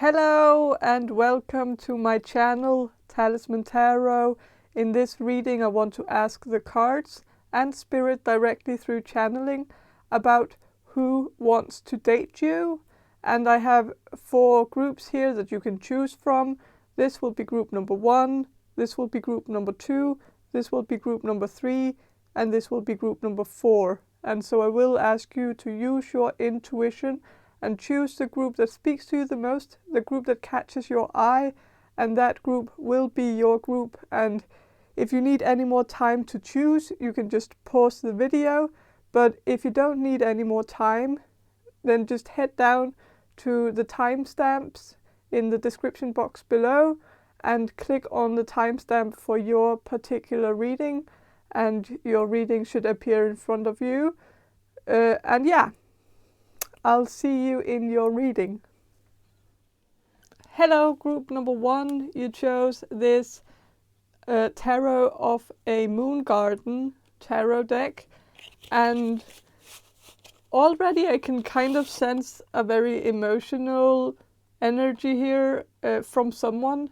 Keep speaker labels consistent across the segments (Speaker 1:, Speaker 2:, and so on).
Speaker 1: Hello and welcome to my channel, Talisman Tarot. In this reading I want to ask the cards and spirit directly through channeling about who wants to date you. And I have 4 groups here that you can choose from. This will be group number 1, this will be group number 2, this will be group number 3, and this will be group number 4. And so I will ask you to use your intuition and choose the group that speaks to you the most, the group that catches your eye, and that group will be your group. And if you need any more time to choose, you can just pause the video. But if you don't need any more time, then just head down to the timestamps in the description box below and click on the timestamp for your particular reading, and your reading should appear in front of you. And yeah, I'll see you in your reading. Hello, group number 1. You chose this Tarot of a Moon Garden tarot deck, and already I can kind of sense a very emotional energy here from someone.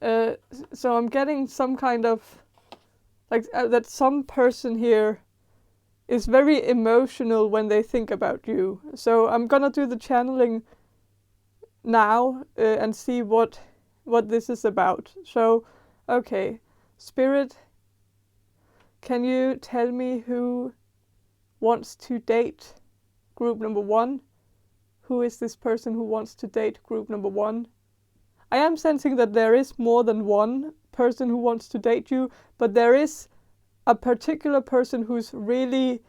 Speaker 1: So I'm getting some kind of like that some person here is very emotional when they think about you. So I'm gonna do the channeling now and see what this is about. So, okay, Spirit, can you tell me who wants to date group number 1? Who is this person who wants to date group number 1? I am sensing that there is more than one person who wants to date you, but there is a particular person who's really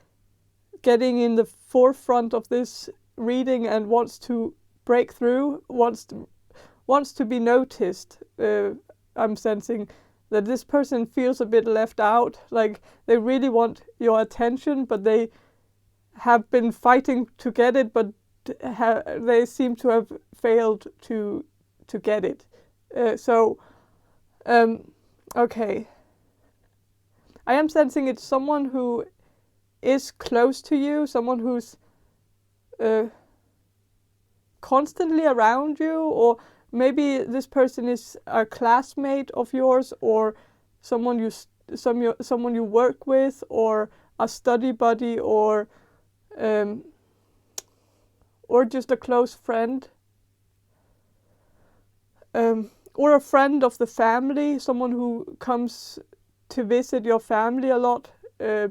Speaker 1: getting in the forefront of this reading and wants to break through, wants to be noticed. I'm sensing that this person feels a bit left out, like they really want your attention, but they have been fighting to get it, but they seem to have failed to get it. Okay. I am sensing it's someone who is close to you, someone who's constantly around you, or maybe this person is a classmate of yours, or someone you work with, or a study buddy, or just a close friend, or a friend of the family, someone who comes to visit your family a lot,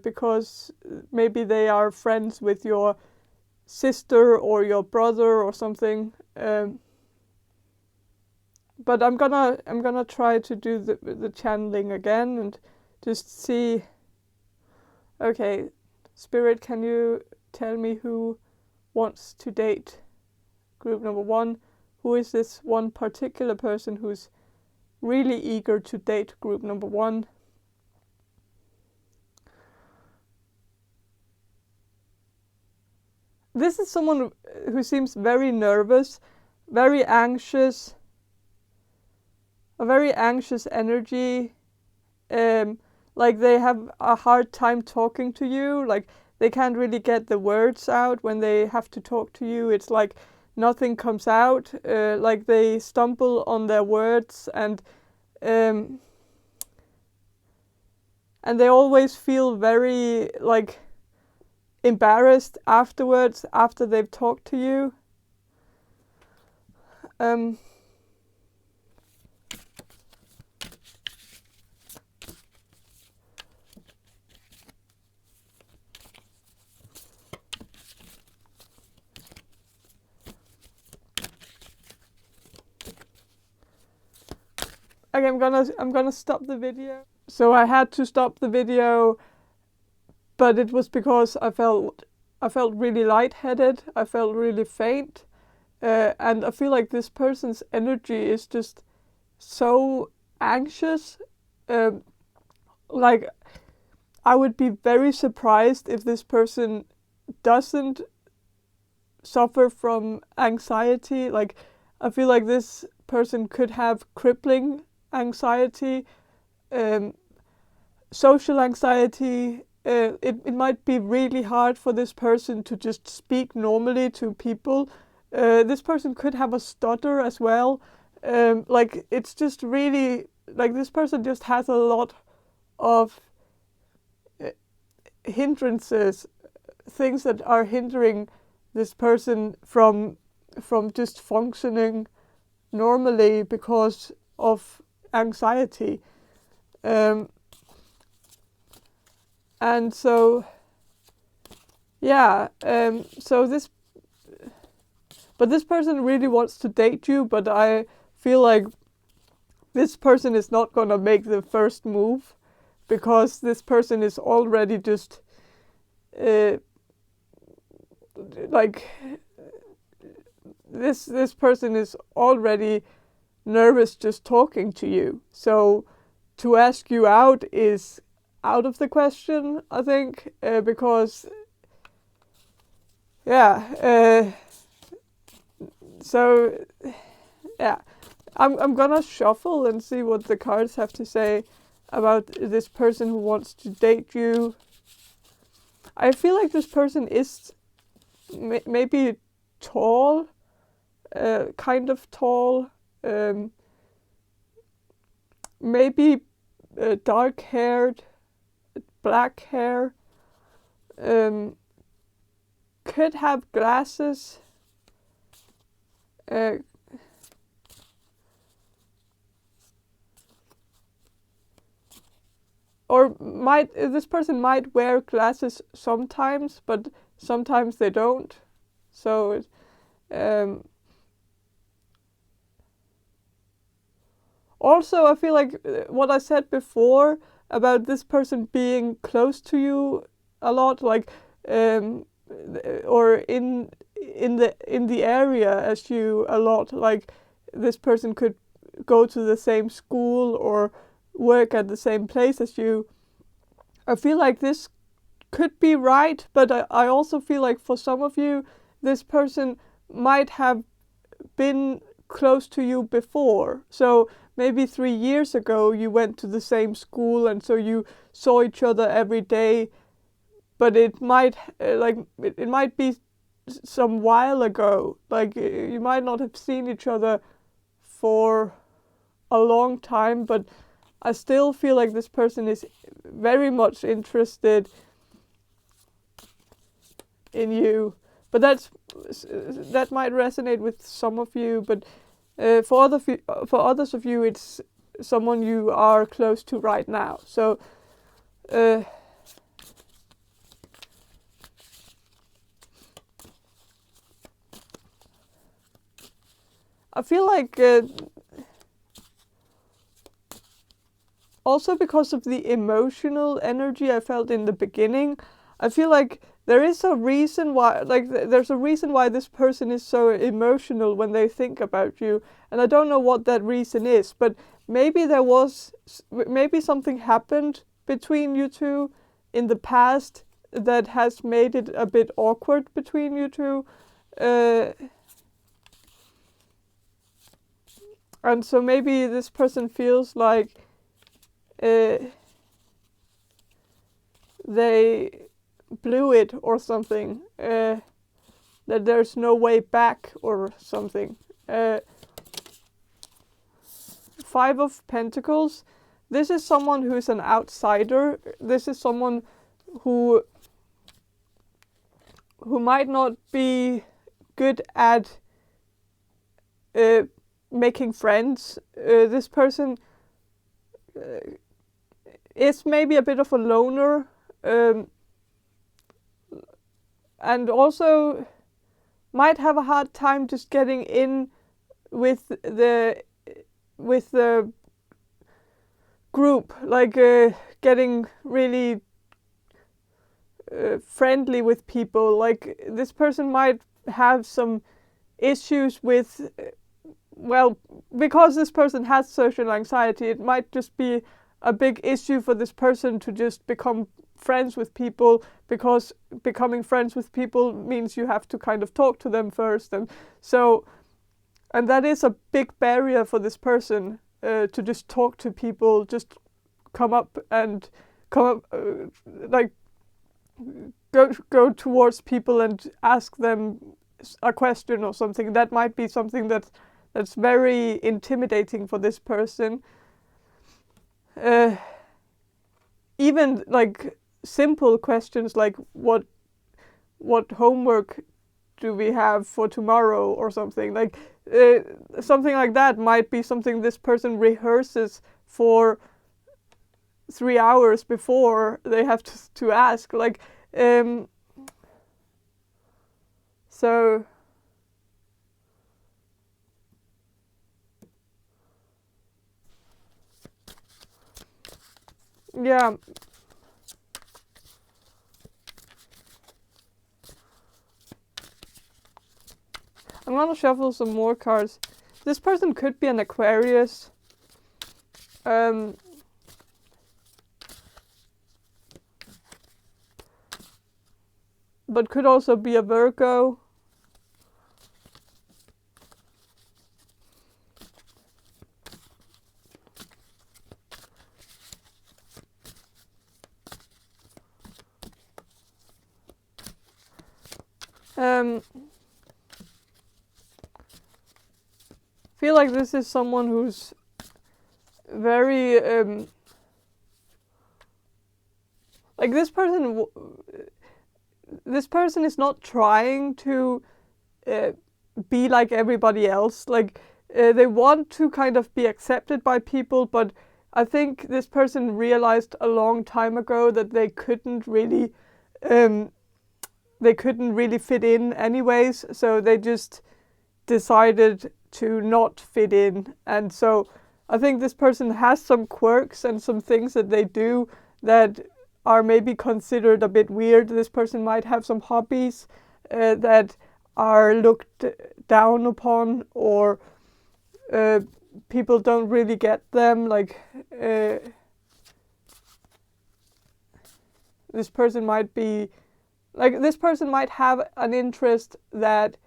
Speaker 1: because maybe they are friends with your sister or your brother or something. But I'm gonna try to do the channeling again and just see. Okay, Spirit, can you tell me who wants to date group number 1? Who is this one particular person who's really eager to date group number 1? This is someone who seems very nervous, very anxious, a very anxious energy. Like they have a hard time talking to you, like they can't really get the words out when they have to talk to you. It's like nothing comes out, like they stumble on their words, and they always feel very like embarrassed afterwards, after they've talked to you. Okay, I'm gonna stop the video. So I had to stop the video, but it was because I felt really lightheaded. I felt really faint, and I feel like this person's energy is just so anxious. Like I would be very surprised if this person doesn't suffer from anxiety. Like I feel like this person could have crippling anxiety, social anxiety. It might be really hard for this person to just speak normally to people This person could have a stutter as well. Like it's just really like this person just has a lot of hindrances, things that are hindering this person from just functioning normally because of anxiety. And so yeah, but this person really wants to date you, but I feel like this person is not gonna make the first move because this person is already just like this person is already nervous just talking to you. So to ask you out is out of the question, I think, because yeah. So yeah, I'm gonna shuffle and see what the cards have to say about this person who wants to date you. I feel like this person is maybe tall, kind of tall, maybe dark-haired, black hair, could have glasses, or this person might wear glasses sometimes, but sometimes they don't. So also I feel like what I said before about this person being close to you a lot, like or in the area as you a lot, like this person could go to the same school or work at the same place as you. I feel like this could be right, but I also feel like for some of you, this person might have been close to you before. So maybe 3 years ago you went to the same school and so you saw each other every day, but it might it might be some while ago. Like you might not have seen each other for a long time, but I still feel like this person is very much interested in you. But that might resonate with some of you, but for others of you, it's someone you are close to right now. So I feel like also because of the emotional energy I felt in the beginning, I feel like there is a reason why, there's a reason why this person is so emotional when they think about you, and I don't know what that reason is, but maybe maybe something happened between you two in the past that has made it a bit awkward between you two. And so maybe this person feels like they blew it or something, that there's no way back or something. 5 of Pentacles. This is someone who is an outsider. This is someone who might not be good at making friends. This person is maybe a bit of a loner, and also might have a hard time just getting in with the group, like getting really friendly with people. Like this person might have some issues with, well, because this person has social anxiety, it might just be a big issue for this person to just become friends with people, because becoming friends with people means you have to kind of talk to them first, and that is a big barrier for this person, to just talk to people, just like go towards people and ask them a question or something. That might be something that's very intimidating for this person. Even like simple questions like what homework do we have for tomorrow or something, like something like that might be something this person rehearses for 3 hours before they have to ask, like so yeah. I'm gonna shuffle some more cards. This person could be an Aquarius. But could also be a Virgo. Feel like this is someone who's very like this person is not trying to be like everybody else. Like they want to kind of be accepted by people, but I think this person realized a long time ago that they couldn't really fit in anyways, so they just decided to not fit in. And so I think this person has some quirks and some things that they do that are maybe considered a bit weird. This person might have some hobbies that are looked down upon, or people don't really get them. Like this person might be like, this person might have an interest that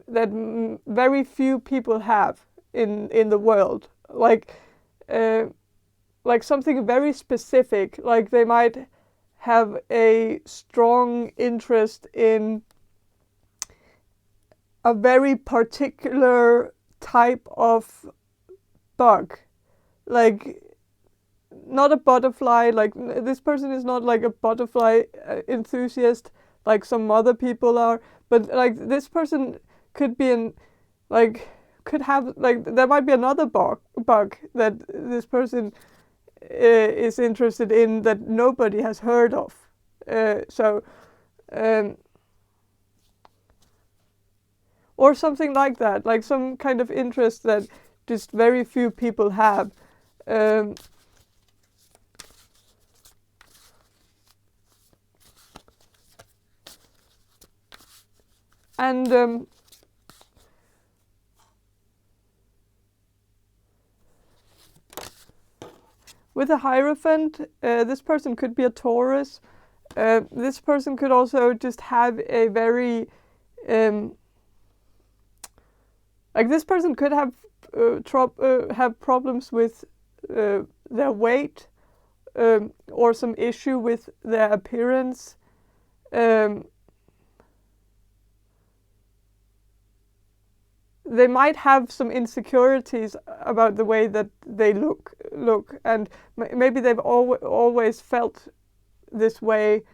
Speaker 1: very few people have in the world, like something very specific. Like they might have a strong interest in a very particular type of bug, like not a butterfly. Like this person is not like a butterfly enthusiast like some other people are, but like this person could be could have, like, there might be another bug that this person is interested in that nobody has heard of. Or something like that, like some kind of interest that just very few people have. And with a Hierophant, this person could be a Taurus. This person could also just have a very like this person could have problems with their weight, or some issue with their appearance. They might have some insecurities about the way that they look, and maybe they've always felt this way.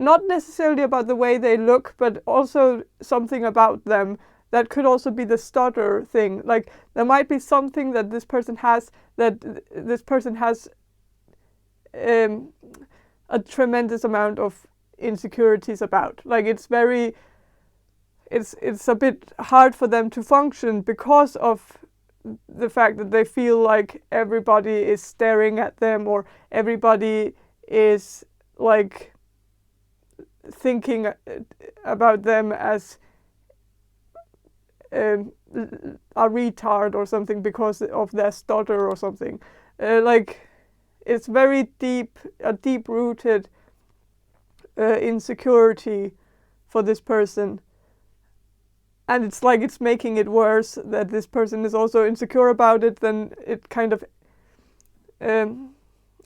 Speaker 1: Not necessarily about the way they look, but also something about them. That could also be the stutter thing. Like there might be something that this person has a tremendous amount of insecurities about. Like it's a bit hard for them to function because of the fact that they feel like everybody is staring at them, or everybody is like thinking about them as a retard or something because of their stutter or something. Like it's very a deep-rooted insecurity for this person. And it's like it's making it worse that this person is also insecure about it. Then it kind of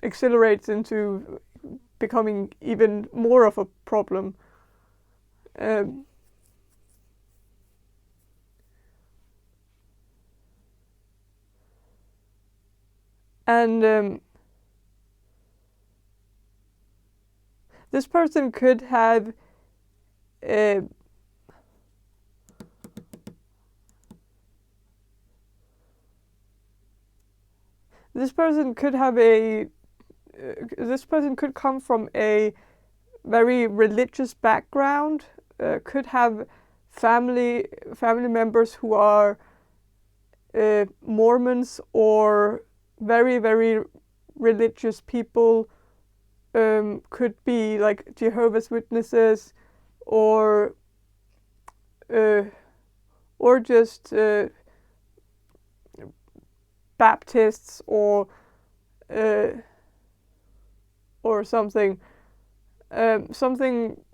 Speaker 1: accelerates into becoming even more of a problem. Um, and this person could have this person could have this person could come from a very religious background, could have family members who are Mormons or very, very religious people, could be like Jehovah's Witnesses or just Baptists or something, something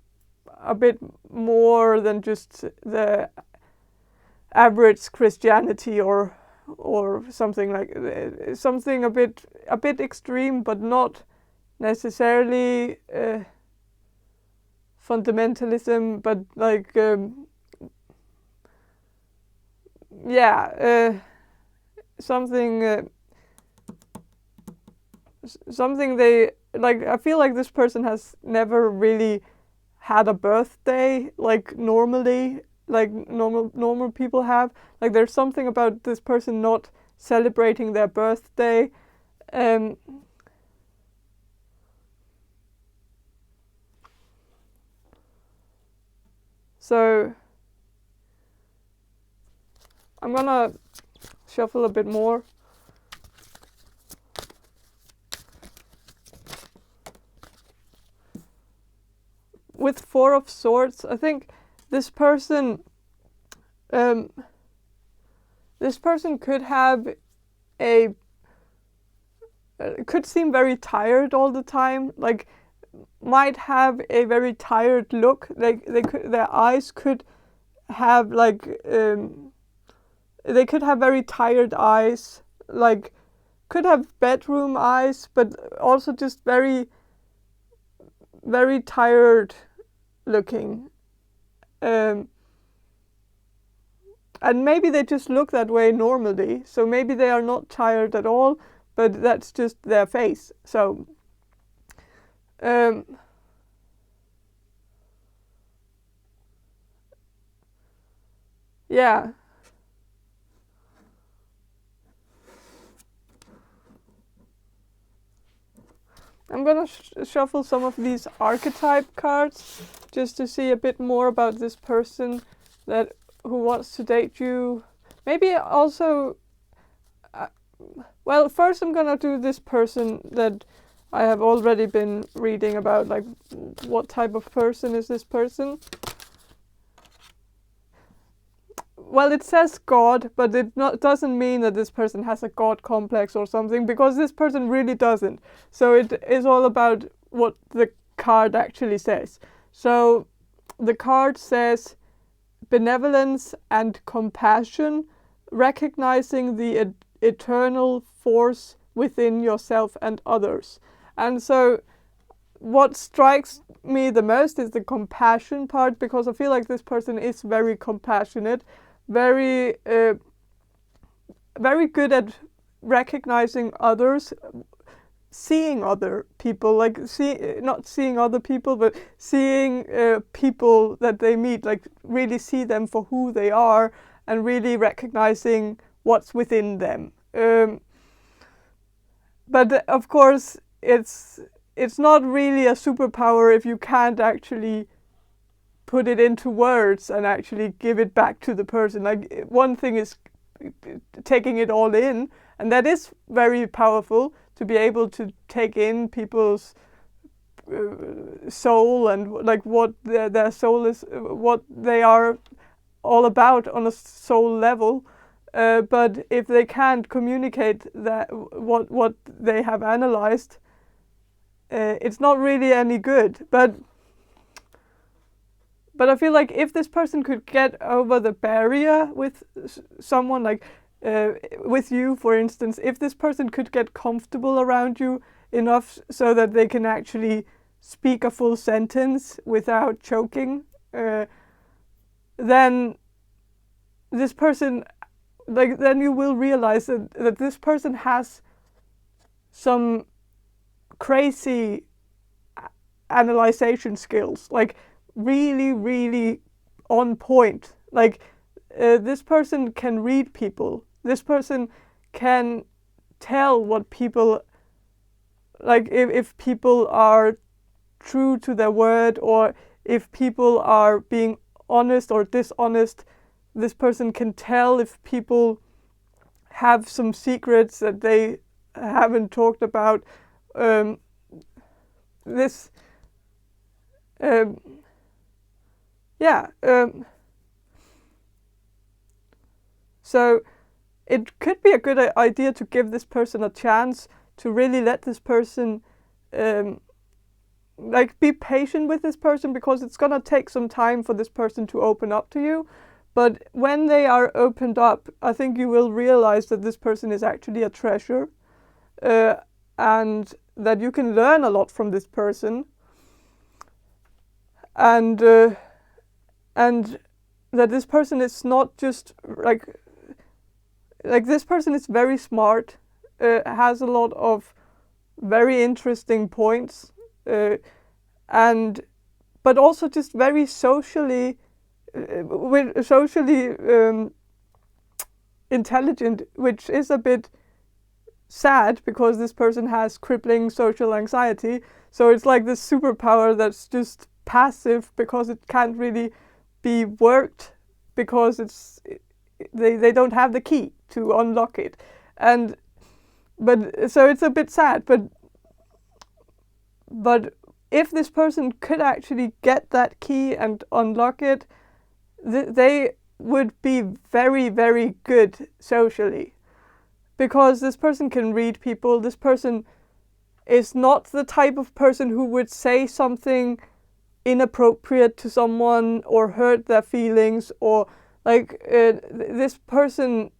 Speaker 1: a bit more than just the average Christianity or something like something a bit extreme, but not necessarily fundamentalism, but like something they like. I feel like this person has never really had a birthday like normally, like normal people have. Like there's something about this person not celebrating their birthday. So I'm gonna shuffle a bit more. With Four of Swords, I think this person could have could seem very tired all the time, like might have a very tired look, like their eyes could have like they could have very tired eyes, like could have bedroom eyes, but also just very, very tired looking. And maybe they just look that way normally, so maybe they are not tired at all, but that's just their face. So yeah. I'm gonna shuffle some of these archetype cards just to see a bit more about this person who wants to date you. Maybe also, well, first I'm gonna do this person that I have already been reading about, like what type of person is this person? Well, it says God, but it doesn't mean that this person has a God complex or something, because this person really doesn't. So it is all about what the card actually says. So the card says benevolence and compassion, recognizing the eternal force within yourself and others. And so what strikes me the most is the compassion part, because I feel like this person is very compassionate, very good at recognizing others, seeing other people, like not seeing other people, but seeing people that they meet, like really see them for who they are and really recognizing what's within them. But of course, it's not really a superpower if you can't actually put it into words and actually give it back to the person. Like one thing is taking it all in, and that is very powerful, to be able to take in people's soul and like what their soul is, what they are all about on a soul level. But if they can't communicate that what they have analyzed, it's not really any good. But I feel like if this person could get over the barrier with someone, like with you, for instance, if this person could get comfortable around you enough so that they can actually speak a full sentence without choking, then this person, like, then you will realize that this person has some crazy analyzation skills, like really, really on point. Like, this person can read people. This person can tell what people, like, if people are true to their word, or if people are being honest or dishonest. This person can tell if people have some secrets that they haven't talked about. So it could be a good idea to give this person a chance, to really let this person, like, be patient with this person, because it's gonna take some time for this person to open up to you. But when they are opened up, I think you will realize that this person is actually a treasure, and that you can learn a lot from this person, and that this person is not just like this person is very smart, has a lot of very interesting points, but also just very socially intelligent, which is a bit sad because this person has crippling social anxiety. So it's like this superpower that's just passive because it can't really be worked, because they don't have the key to unlock it. But so it's a bit sad, but if this person could actually get that key and unlock it, they would be very, very good socially, because this person can read people. This person is not the type of person who would say something inappropriate to someone or hurt their feelings, or like, this person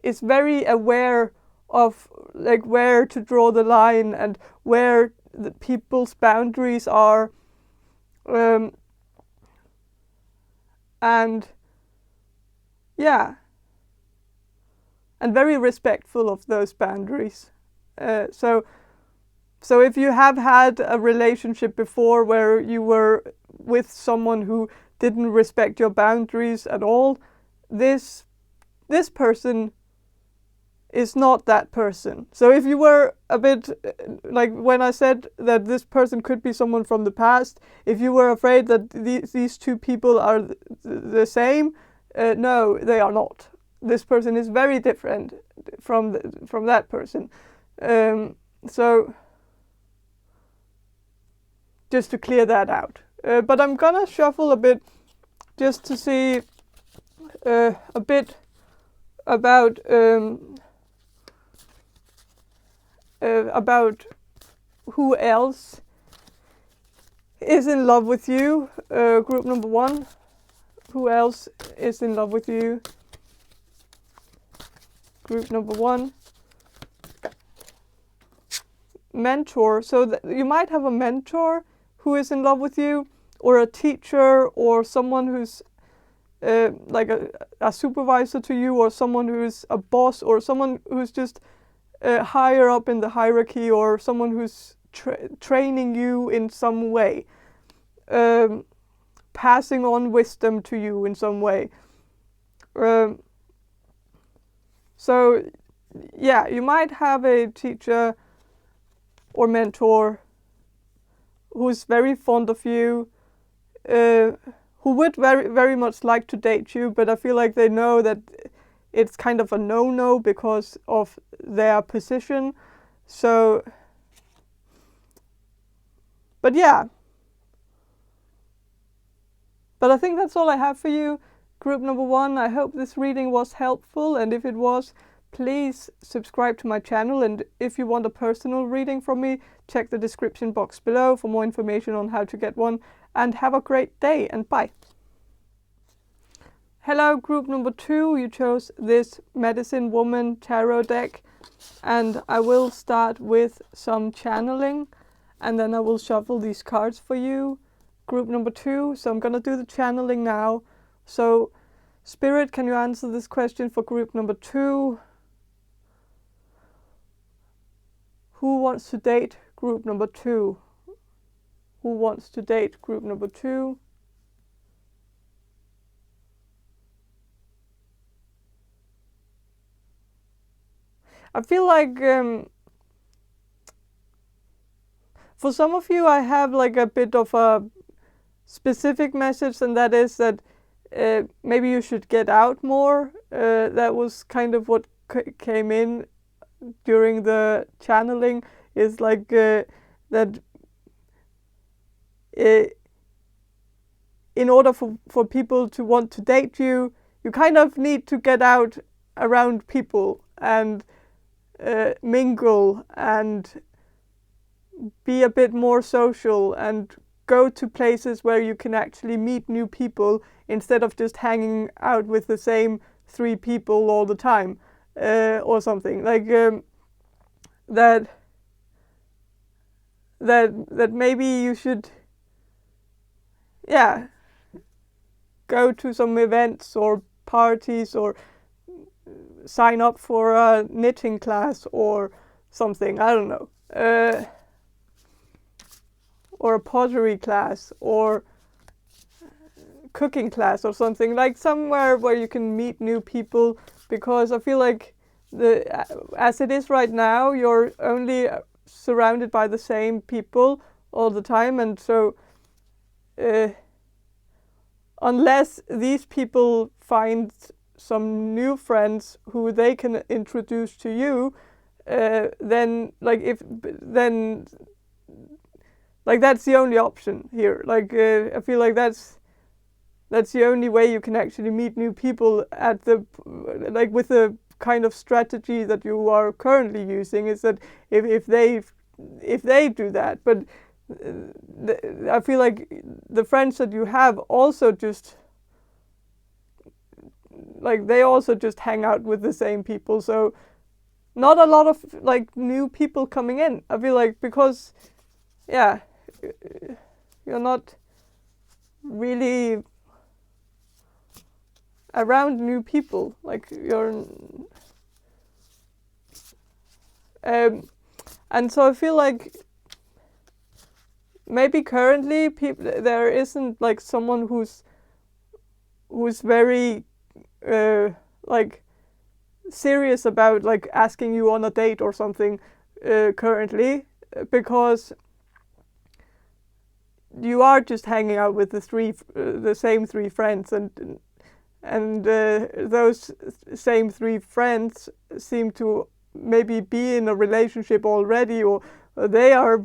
Speaker 1: is very aware of, like, where to draw the line and where the people's boundaries are, and very respectful of those boundaries. So if you have had a relationship before where you were with someone who didn't respect your boundaries at all, this person is not that person. So if you were a bit, like when I said that this person could be someone from the past, if you were afraid that these two people are the same, no, they are not. This person is very different from that person. So just to clear that out. But I'm gonna shuffle a bit just to see a bit about who else is in love with you. Group number 1. Who else is in love with you? Group number 1. Mentor. So you might have a mentor who is in love with you, or a teacher, or someone who's like a supervisor to you, or someone who's a boss, or someone who's just higher up in the hierarchy, or someone who's training you in some way, passing on wisdom to you in some way. So yeah, you might have a teacher or mentor who's very fond of you, who would very, very much like to date you, but I feel like they know that it's kind of a no-no because of their position. So, but yeah. But I think that's all I have for you, group number 1. I hope this reading was helpful, and if it was, please subscribe to my channel, and if you want a personal reading from me, check the description box below for more information on how to get one, and have a great day, and bye. Hello, group number 2. You chose this Medicine Woman Tarot deck, and I will start with some channeling, and then I will shuffle these cards for you. group number 2. So I'm gonna do the channeling now. So Spirit, can you answer this question for group number 2? Who wants to date group number 2? Who wants to date group number 2? I feel like for some of you I have like a bit of a specific message, and that is that maybe you should get out more. That was kind of what came in during the channeling, is like that in order for people to want to date you, you kind of need to get out around people and mingle and be a bit more social and go to places where you can actually meet new people instead of just hanging out with the same 3 people all the time, or something like that maybe you should go to some events or parties, or sign up for a knitting class or something, I don't know, or a pottery class or cooking class or something, like somewhere where you can meet new people, because I feel like as it is right now, you're only surrounded by the same people all the time, and so unless these people find some new friends who they can introduce to you, then that's the only option here. Like I feel like that's the only way you can actually meet new people at the with the kind of strategy that you are currently using, is that if they do that, but I feel like the friends that you have also just they also just hang out with the same people, so not a lot of new people coming in. I feel like because you're not really around new people, you're and so I feel like maybe currently there isn't someone who's very serious about asking you on a date or something currently, because you are just hanging out with the same 3 friends, and those same 3 friends seem to maybe be in a relationship already, or they are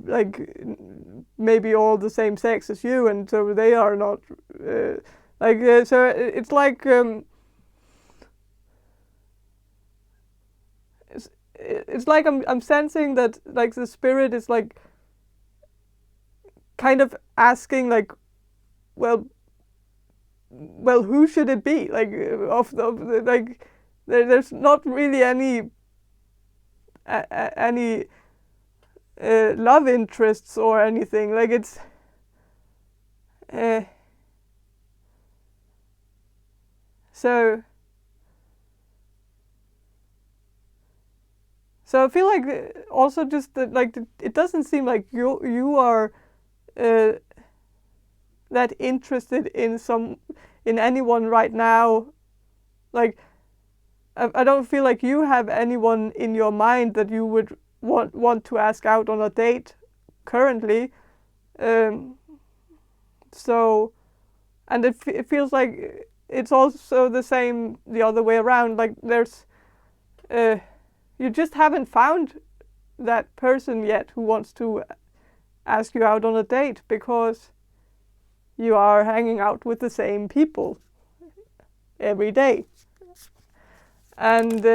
Speaker 1: maybe all the same sex as you, and so they are not so it's it's like I'm sensing that the spirit is kind of asking well, who should it be? There's not really any love interests or anything. It's so I feel like also just that it doesn't seem like you are that interested in anyone right now. I don't feel like you have anyone in your mind that you would want to ask out on a date currently. So, and it feels like it's also the same the other way around. There's you just haven't found that person yet who wants to ask you out on a date, because you are hanging out with the same people every day. And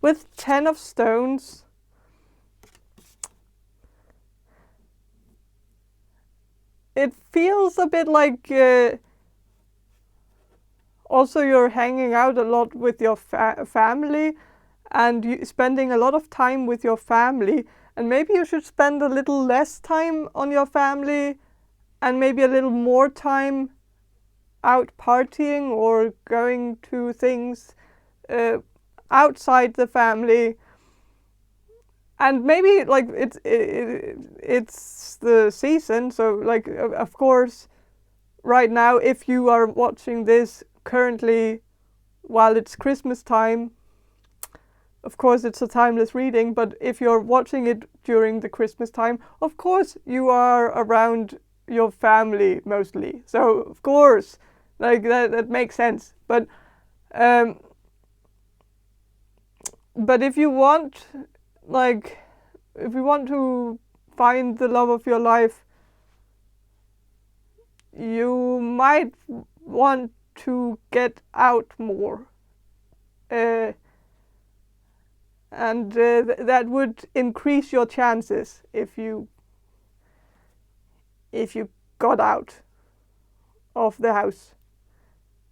Speaker 1: with 10 of Stones, it feels a bit like also you're hanging out a lot with your family, and spending a lot of time with your family, and maybe you should spend a little less time on your family and maybe a little more time out partying or going to things outside the family. And maybe like it's the season, so like of course right now, if you are watching this currently while it's Christmas time, of course it's a timeless reading, but if you're watching it during the Christmas time, of course you are around your family mostly. So of course, like that makes sense. But if you want, like, if you want to find the love of your life, you might want to get out more. And that would increase your chances if you got out of the house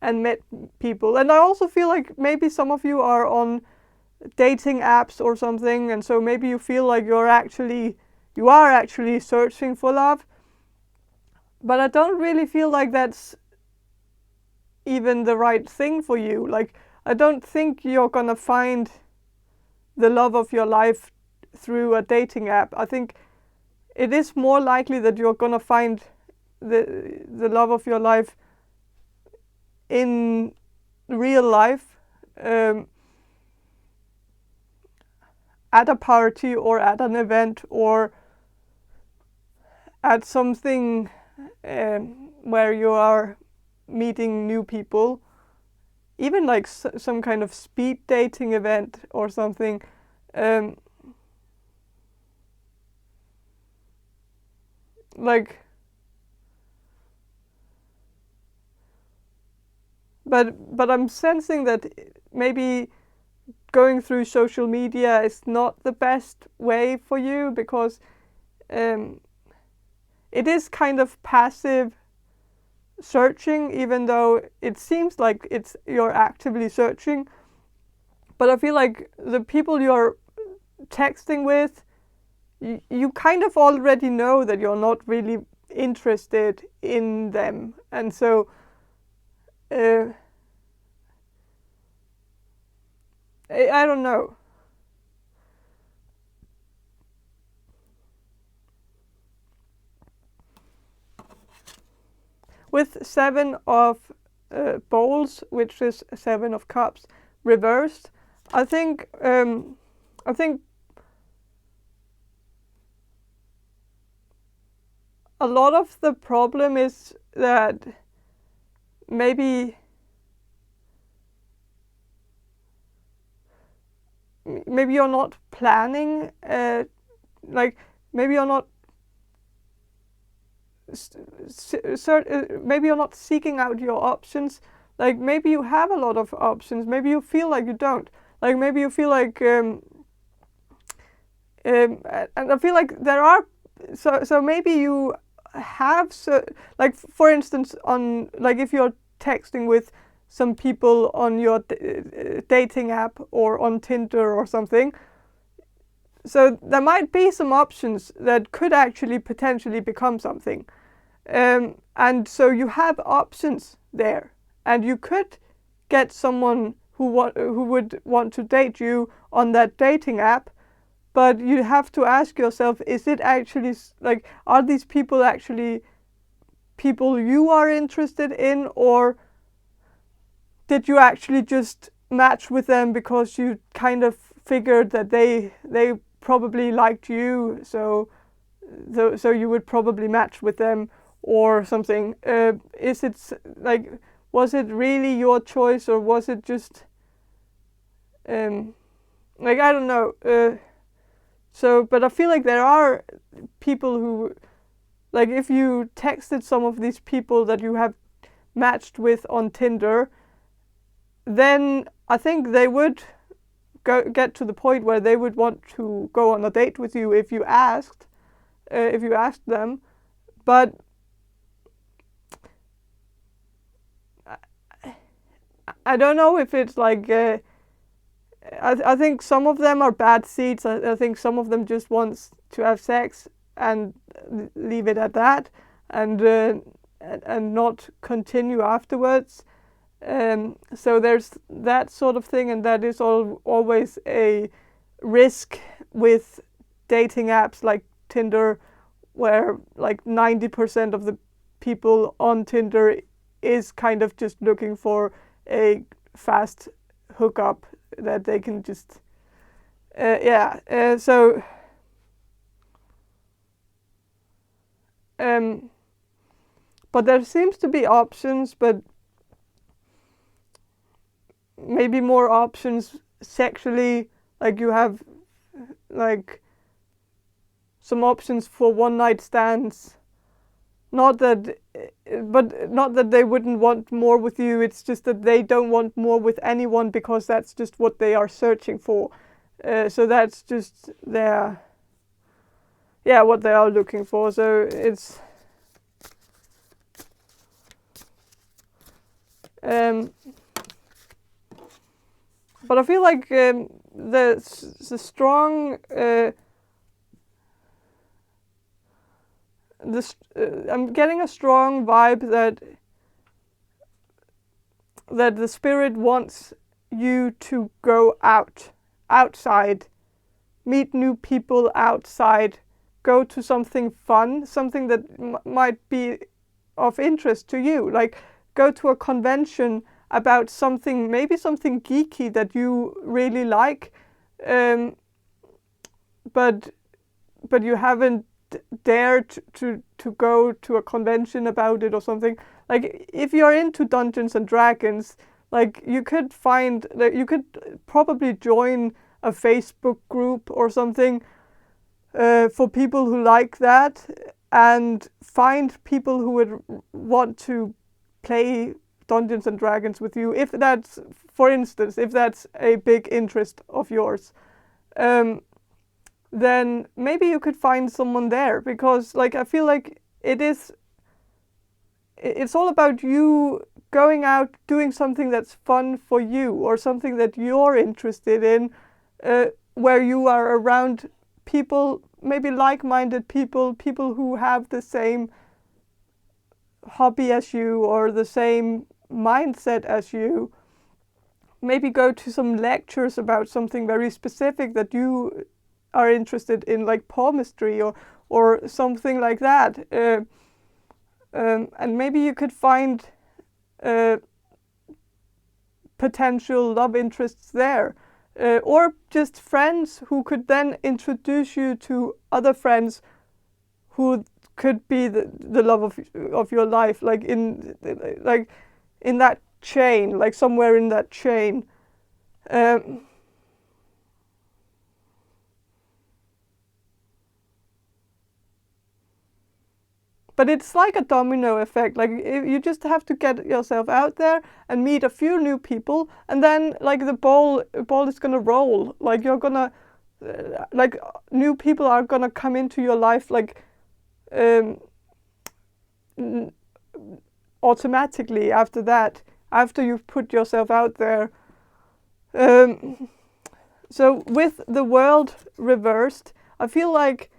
Speaker 1: and met people. And I also feel like maybe some of you are on dating apps or something, and so maybe you feel like you are actually searching for love. But I don't really feel like that's even the right thing for you. Like, I don't think you're gonna find the love of your life through a dating app. I think it is more likely that you're gonna find the love of your life in real life, at a party or at an event or at something where you are meeting new people, even like some kind of speed dating event or something. Like, but I'm sensing that maybe going through social media is not the best way for you, because it is kind of passive searching, even though it seems like you're actively searching. But I feel like the people you're texting with, you kind of already know that you're not really interested in them, and so I don't know. With 7 of bowls, which is 7 of cups reversed, I think a lot of the problem is that maybe you're not planning, like maybe you're not maybe you're not seeking out your options. Like, maybe you have a lot of options, maybe you feel like you don't. Like, maybe you feel like and I feel like there are, so maybe you have, like, for instance, on, like, if you're texting with some people on your dating app or on Tinder or something, so there might be some options that could actually potentially become something. And so you have options there, and you could get someone who would want to date you on that dating app, but you have to ask yourself, is it actually, like, are these people actually people you are interested in, or did you actually just match with them because you kind of figured that they probably liked you, so you would probably match with them or something? Is it, like, was it really your choice, or was it just like, I don't know. So, but I feel like there are people who, like, if you texted some of these people that you have matched with on Tinder, then I think they would get to the point where they would want to go on a date with you if you asked them. But I don't know if it's like I think some of them are bad seeds. I think some of them just wants to have sex and leave it at that, and not continue afterwards. So there's that sort of thing, and that is always a risk with dating apps like Tinder, where like 90% of the people on Tinder is kind of just looking for a fast hookup that they can just so but there seems to be options, but maybe more options sexually. Like you have like some options for one night stands. Not that they wouldn't want more with you. It's just that they don't want more with anyone because that's just what they are searching for. So that's just what they are looking for. So it's but I feel like the strong I'm getting a strong vibe that the spirit wants you to go outside, meet new people outside, go to something fun, something that might be of interest to you. Like go to a convention about something, maybe something geeky that you really like, but you haven't dared to go to a convention about it or something. Like if you're into Dungeons and Dragons, like you could probably join a Facebook group or something for people who like that, and find people who would want to play Dungeons and Dragons with you, if that's, for instance, if that's a big interest of yours. Then maybe you could find someone there, because like I feel like it's all about you going out, doing something that's fun for you, or something that you're interested in, where you are around people, maybe like-minded people who have the same hobby as you or the same mindset as you. Maybe go to some lectures about something very specific that you are interested in, like palmistry or something like that, and maybe you could find potential love interests there, or just friends who could then introduce you to other friends who could be the love of your life, like in that chain, like somewhere in that chain. But it's like a domino effect. Like you just have to get yourself out there and meet a few new people, and then like the ball is gonna roll. Like you're gonna like new people are gonna come into your life like automatically after that, after you've put yourself out there. So with the world reversed, I feel like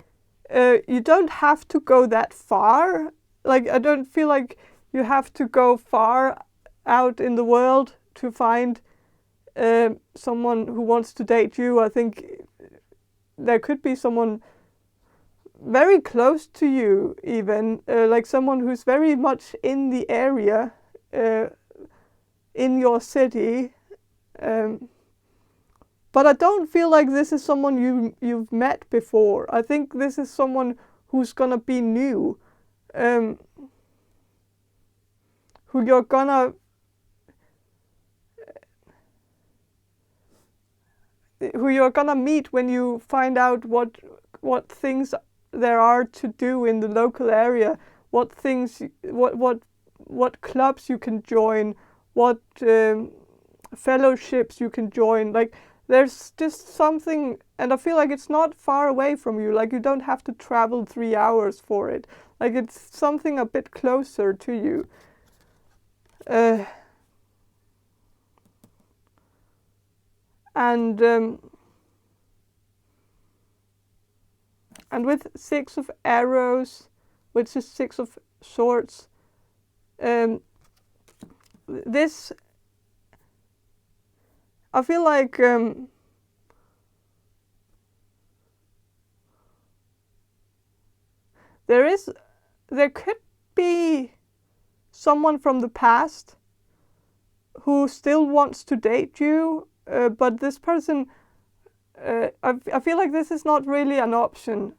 Speaker 1: you don't have to go that far. Like I don't feel like you have to go far out in the world to find someone who wants to date you. I think there could be someone very close to you, even like someone who's very much in the area, in your city. But I don't feel like this is someone you've met before. I think this is someone who's gonna be new, who you're gonna meet when you find out what things there are to do in the local area, what clubs you can join, what fellowships you can join. Like there's just something, and I feel like it's not far away from you. Like you don't have to travel 3 hours for it. Like it's something a bit closer to you. And and with Six of Arrows, which is Six of Swords, this, I feel like there could be someone from the past who still wants to date you, but this person, I feel like this is not really an option,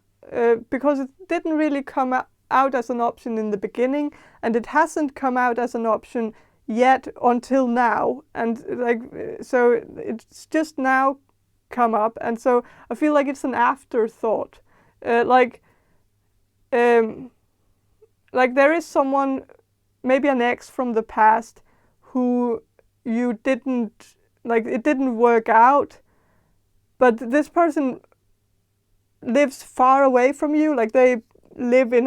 Speaker 1: because it didn't really come out as an option in the beginning, and it hasn't come out as an option yet until now, and like, so it's just now come up, and so I feel like it's an afterthought, like there is someone, maybe an ex from the past, who you didn't, like, it didn't work out, but this person lives far away from you, like they live in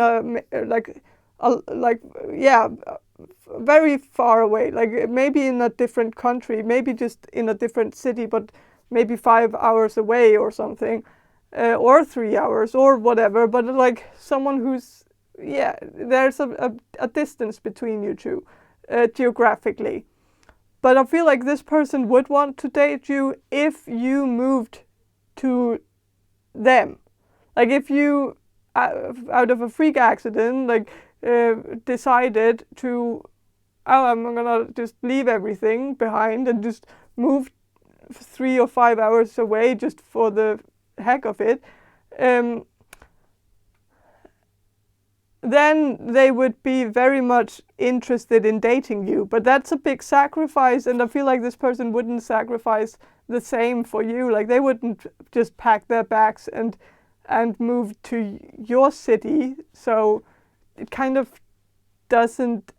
Speaker 1: very far away, like maybe in a different country, maybe just in a different city, but maybe 5 hours away or something, or 3 hours or whatever, but like someone who's, there's a distance between you two, geographically. But I feel like this person would want to date you if you moved to them. Like if you, out of a freak accident, like decided to, I'm gonna just leave everything behind and just move 3 or 5 hours away just for the heck of it, then they would be very much interested in dating you. But that's a big sacrifice, and I feel like this person wouldn't sacrifice the same for you. Like they wouldn't just pack their bags and move to your city. So it kind of doesn't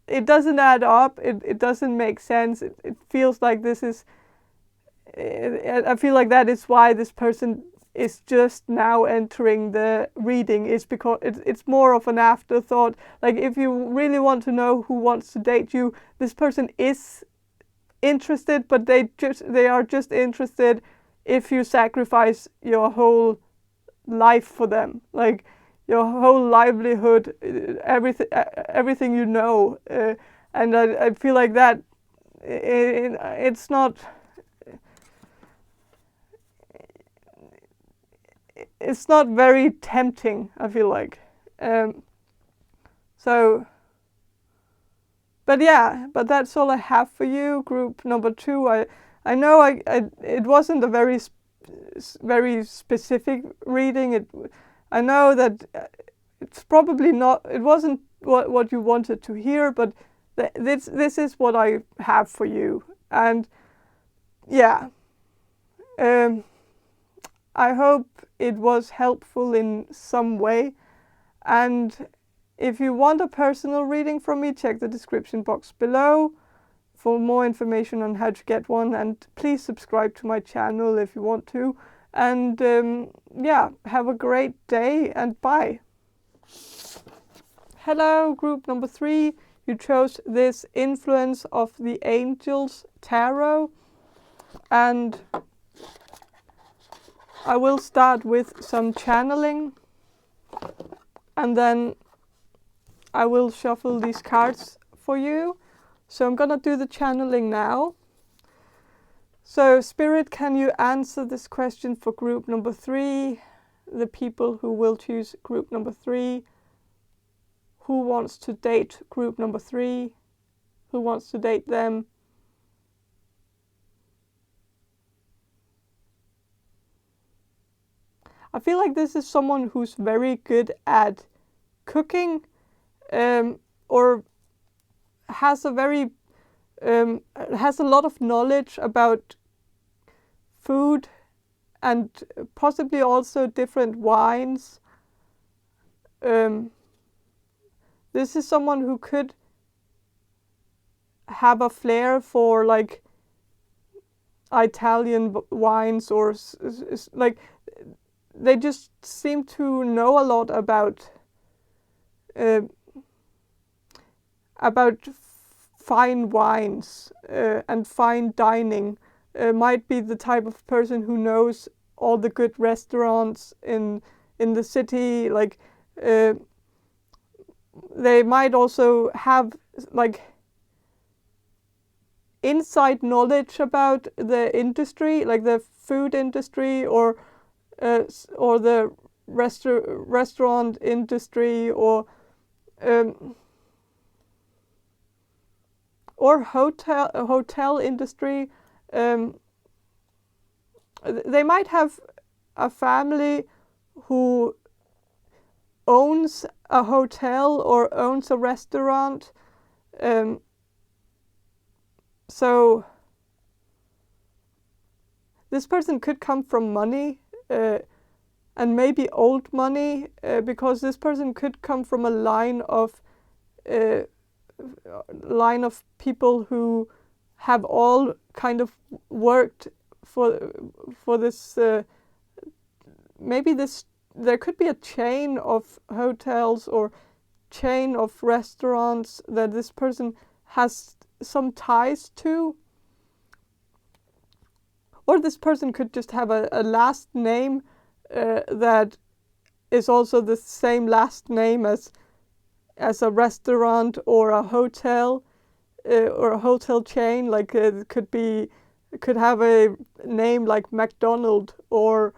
Speaker 1: add up. It doesn't make sense. It feels like this is, I feel like that is why this person is just now entering the reading, is because it's more of an afterthought. Like if you really want to know who wants to date you, this person is interested, but they are just interested if you sacrifice your whole life for them, like your whole livelihood, everything you know, and I feel like that it's not. It's not very tempting, I feel like. But that's all I have for you, group number 2. I know it wasn't a very specific reading. I know that it's probably not. It wasn't what you wanted to hear, but this is what I have for you, and yeah. I hope it was helpful in some way, and if you want a personal reading from me, check the description box below for more information on how to get one, and please subscribe to my channel if you want to, and have a great day, and bye. Hello, group number 3. You chose this Influence of the Angels Tarot, and I will start with some channeling, and then I will shuffle these cards for you. So I'm gonna do the channeling now. So Spirit, can you answer this question for group number 3? The people who will choose group number 3. Who wants to date group number 3? Who wants to date them? I feel like this is someone who's very good at cooking, or has a lot of knowledge about food, and possibly also different wines. This is someone who could have a flair for like Italian wines, or like they just seem to know a lot about fine wines and fine dining. might be the type of person who knows all the good restaurants in the city. Like they might also have like inside knowledge about the industry, like the food industry or the restaurant industry or hotel industry. They might have a family who owns a hotel or owns a restaurant. So this person could come from money, and maybe old money, because this person could come from a line of people who have all kind of worked for this. Maybe there could be a chain of hotels or chain of restaurants that this person has some ties to. Or this person could just have a last name that is also the same last name as a restaurant or a hotel chain. Like it could have a name like McDonald or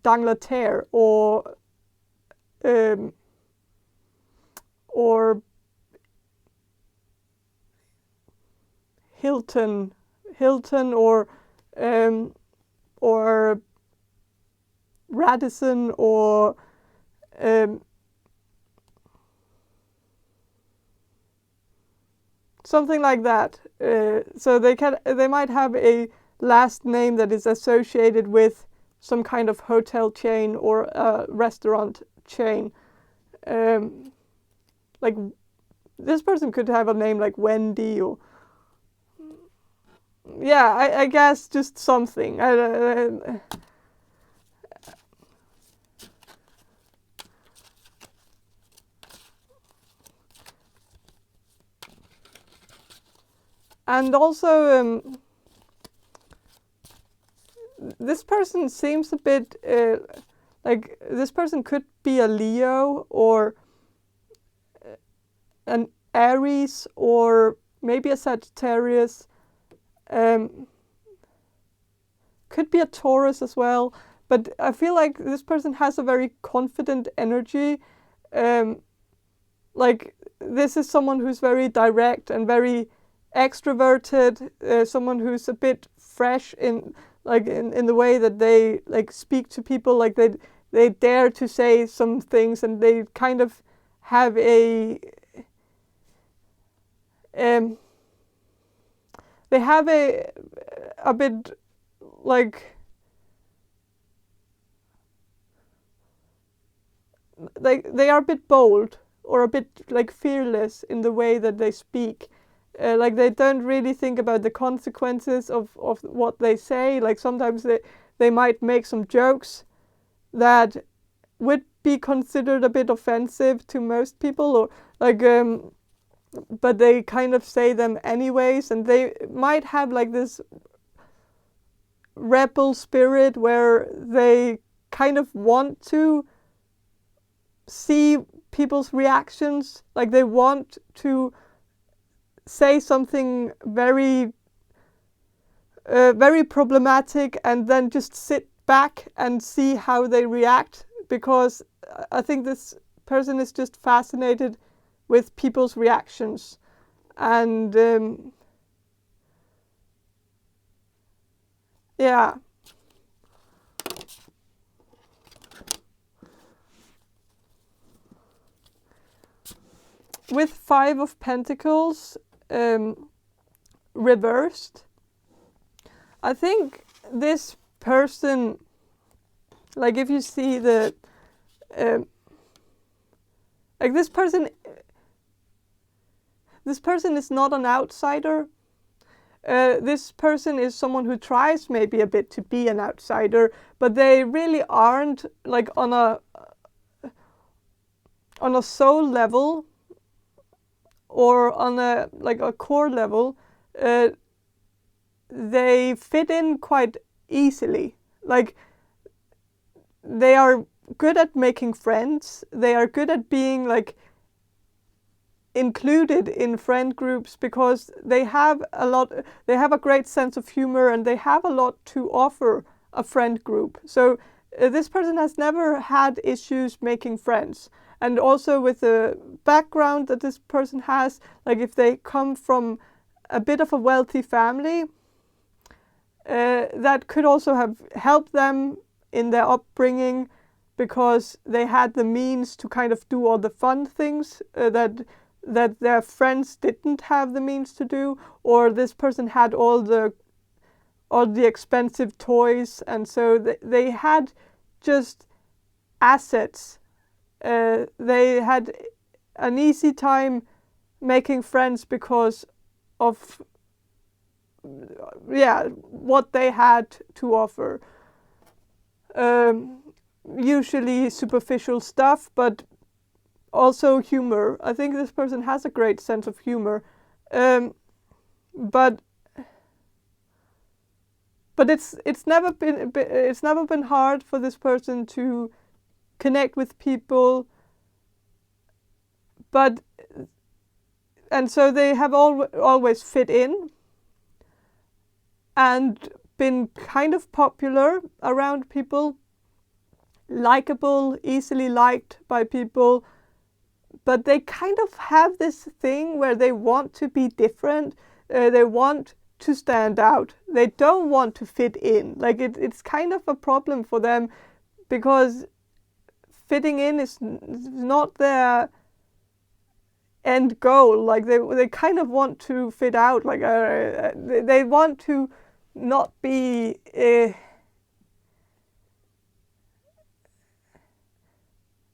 Speaker 1: D'Angleterre or Hilton or Radisson or something like that. So they might have a last name that is associated with some kind of hotel chain or a restaurant chain. Like this person could have a name like Wendy or I guess just something. And also, this person seems a bit like this person could be a Leo or an Aries or maybe a Sagittarius. Could be a Taurus as well. But I feel like this person has a very confident energy. Like this is someone who's very direct and very extroverted, someone who's a bit fresh in the way that they like speak to people, like they dare to say some things, and they kind of have they have a bit like they are a bit bold or a bit like fearless in the way that they speak. Like they don't really think about the consequences of what they say. Like sometimes they might make some jokes that would be considered a bit offensive to most people, or like but they kind of say them anyways, and they might have like this rebel spirit where they kind of want to see people's reactions, like they want to say something very very problematic and then just sit back and see how they react, because I think this person is just fascinated with people's reactions. And with 5 of Pentacles reversed, I think this person, like if you see the like this person is not an outsider. This person is someone who tries maybe a bit to be an outsider, but they really aren't like on on a soul level or on a core level, they fit in quite easily. Like, they are good at making friends. They are good at being like included in friend groups because they have a great sense of humor, and they have a lot to offer a friend group. So this person has never had issues making friends. And also with the background that this person has, like if they come from a bit of a wealthy family, that could also have helped them in their upbringing, because they had the means to kind of do all the fun things that their friends didn't have the means to do, or this person had all the expensive toys, and so they had just assets. They had an easy time making friends because of what they had to offer. Usually superficial stuff, but also humor. I think this person has a great sense of humor, but it's never been hard for this person to connect with people. And so they have always fit in and been kind of popular around people, likable, easily liked by people, but they kind of have this thing where they want to be different. They want to stand out. They don't want to fit in. Like it's kind of a problem for them, because fitting in is not their end goal. Like they kind of want to fit out. Like they want to not be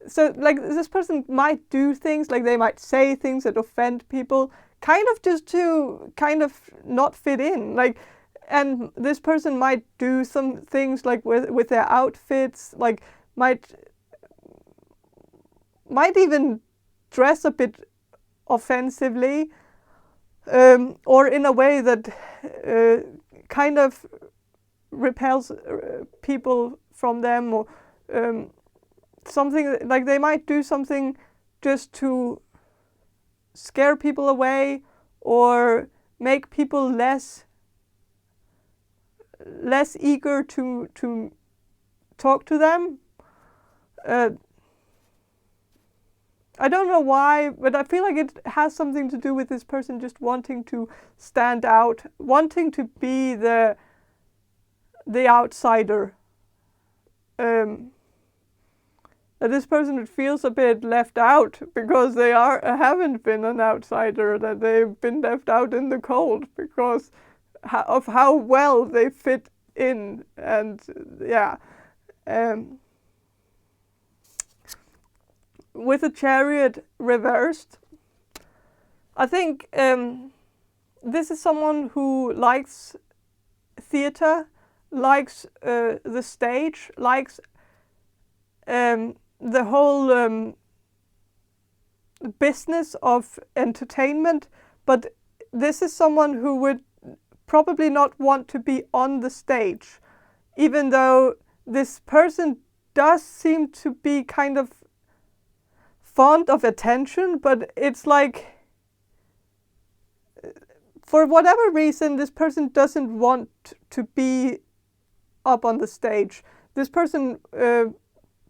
Speaker 1: so like this person might do things, like they might say things that offend people, kind of just to kind of not fit in. Like, and this person might do some things like with their outfits, like might even dress a bit offensively, or in a way that kind of repels people from them, or something like they might do something just to scare people away or make people less eager to talk to them. I don't know why, but I feel like it has something to do with this person just wanting to stand out, wanting to be the outsider. That this person feels a bit left out because they haven't been an outsider, that they've been left out in the cold because of how well they fit in. And yeah, with the Chariot reversed, I think this is someone who likes theater, likes the stage, likes the whole business of entertainment, but this is someone who would probably not want to be on the stage, even though this person does seem to be kind of fond of attention, but it's like, for whatever reason, this person doesn't want to be up on the stage. This person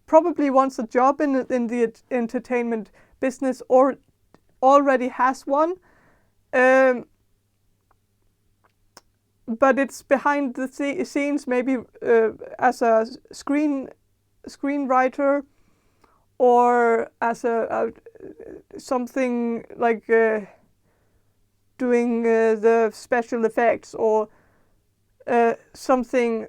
Speaker 1: probably wants a job in the entertainment business, or already has one, but it's behind the scenes, maybe as a screenwriter, or as a something like doing the special effects, or something,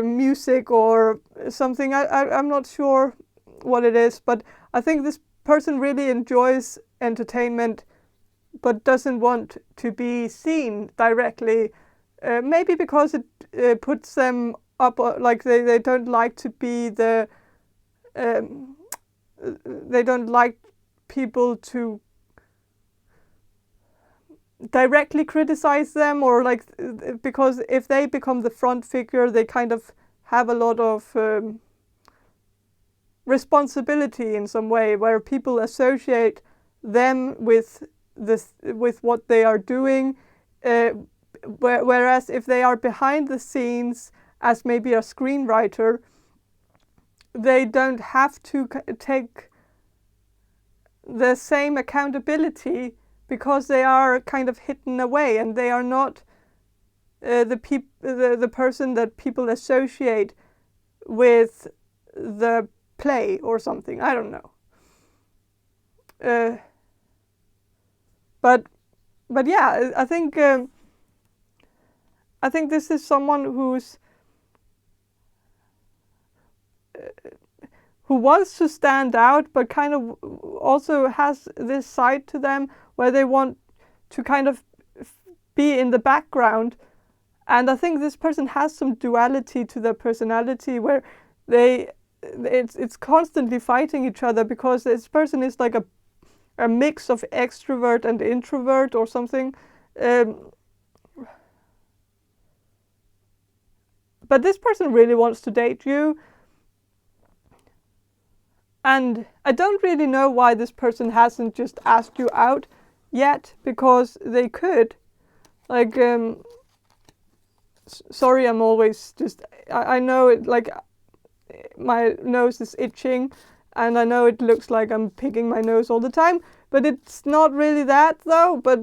Speaker 1: music or something. I'm not sure what it is, but I think this person really enjoys entertainment but doesn't want to be seen directly, maybe because it puts them up, like they don't like to be the they don't like people to directly criticize them, or like, because if they become the front figure, they kind of have a lot of responsibility in some way, where people associate them with this, with what they are doing, whereas if they are behind the scenes as maybe a screenwriter, they don't have to take the same accountability, because they are kind of hidden away, and they are not the person that people associate with the play or something. I don't know. But yeah, I think this is someone who wants to stand out, but kind of also has this side to them where they want to kind of be in the background. And I think this person has some duality to their personality, where it's constantly fighting each other, because this person is like a mix of extrovert and introvert or something. But this person really wants to date you. And I don't really know why this person hasn't just asked you out yet, because they could. Like, sorry, I'm always just, I know it, like, my nose is itching, and I know it looks like I'm picking my nose all the time, but it's not really that though. But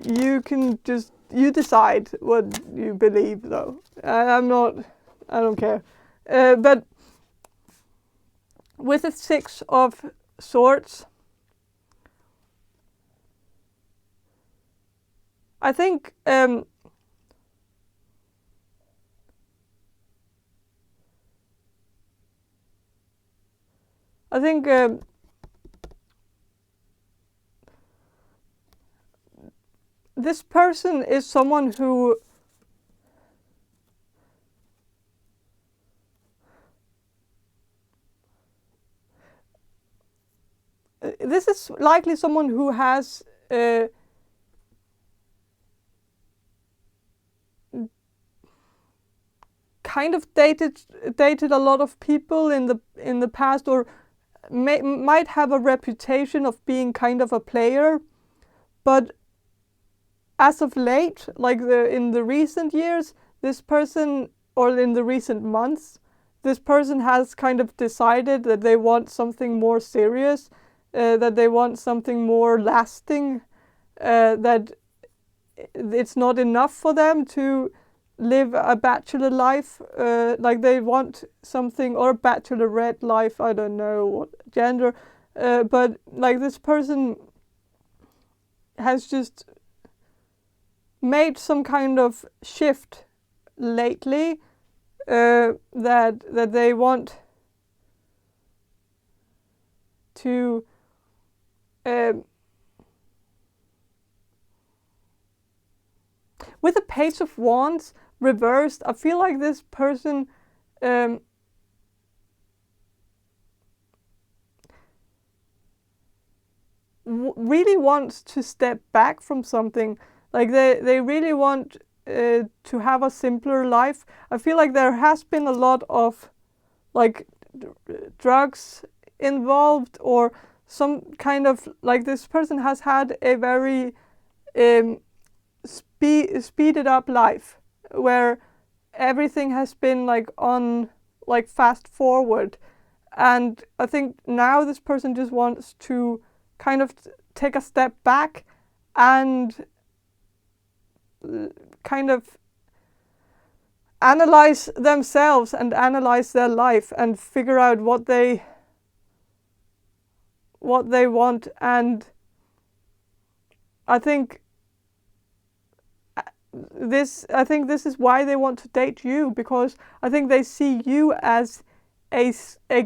Speaker 1: you can just, you decide what you believe though. I don't care. But with the Six of Swords, I think this person is someone who this is likely someone who has kind of dated a lot of people in the past, or might have a reputation of being kind of a player, but as of late, like in the recent years, this person, or in the recent months, this person has kind of decided that they want something more serious, that they want something more lasting, that it's not enough for them to live a bachelor life, like they want something, or a bachelorette life, I don't know what gender, but like this person has just made some kind of shift lately, that they want to with the Page of Wands reversed, I feel like this person really wants to step back from something. Like they really want to have a simpler life. I feel like there has been a lot of like drugs involved, or some kind of, like, this person has had a very speeded up life, where everything has been like on like fast forward. And I think now this person just wants to kind of take a step back and kind of analyze themselves and analyze their life and figure out what they want. And I think this is why they want to date you, because I think they see you as a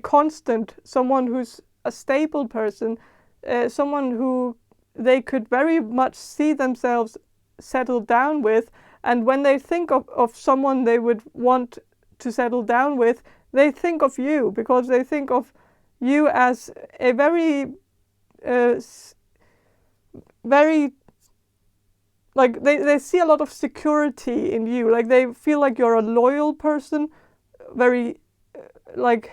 Speaker 1: constant, someone who's a stable person, someone who they could very much see themselves settle down with. And when they think of someone they would want to settle down with, they think of you, because they think of you as a very, very, like they see a lot of security in you. Like they feel like you're a loyal person, very like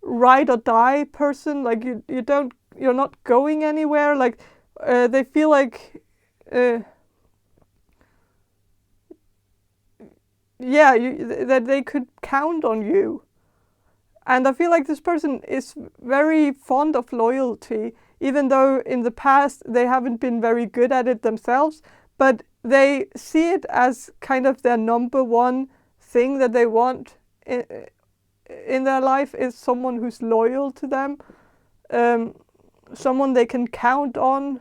Speaker 1: ride or die person. Like you're not going anywhere. Like they feel like that they could count on you. And I feel like this person is very fond of loyalty, even though in the past they haven't been very good at it themselves, but they see it as kind of their number one thing that they want in their life is someone who's loyal to them, someone they can count on,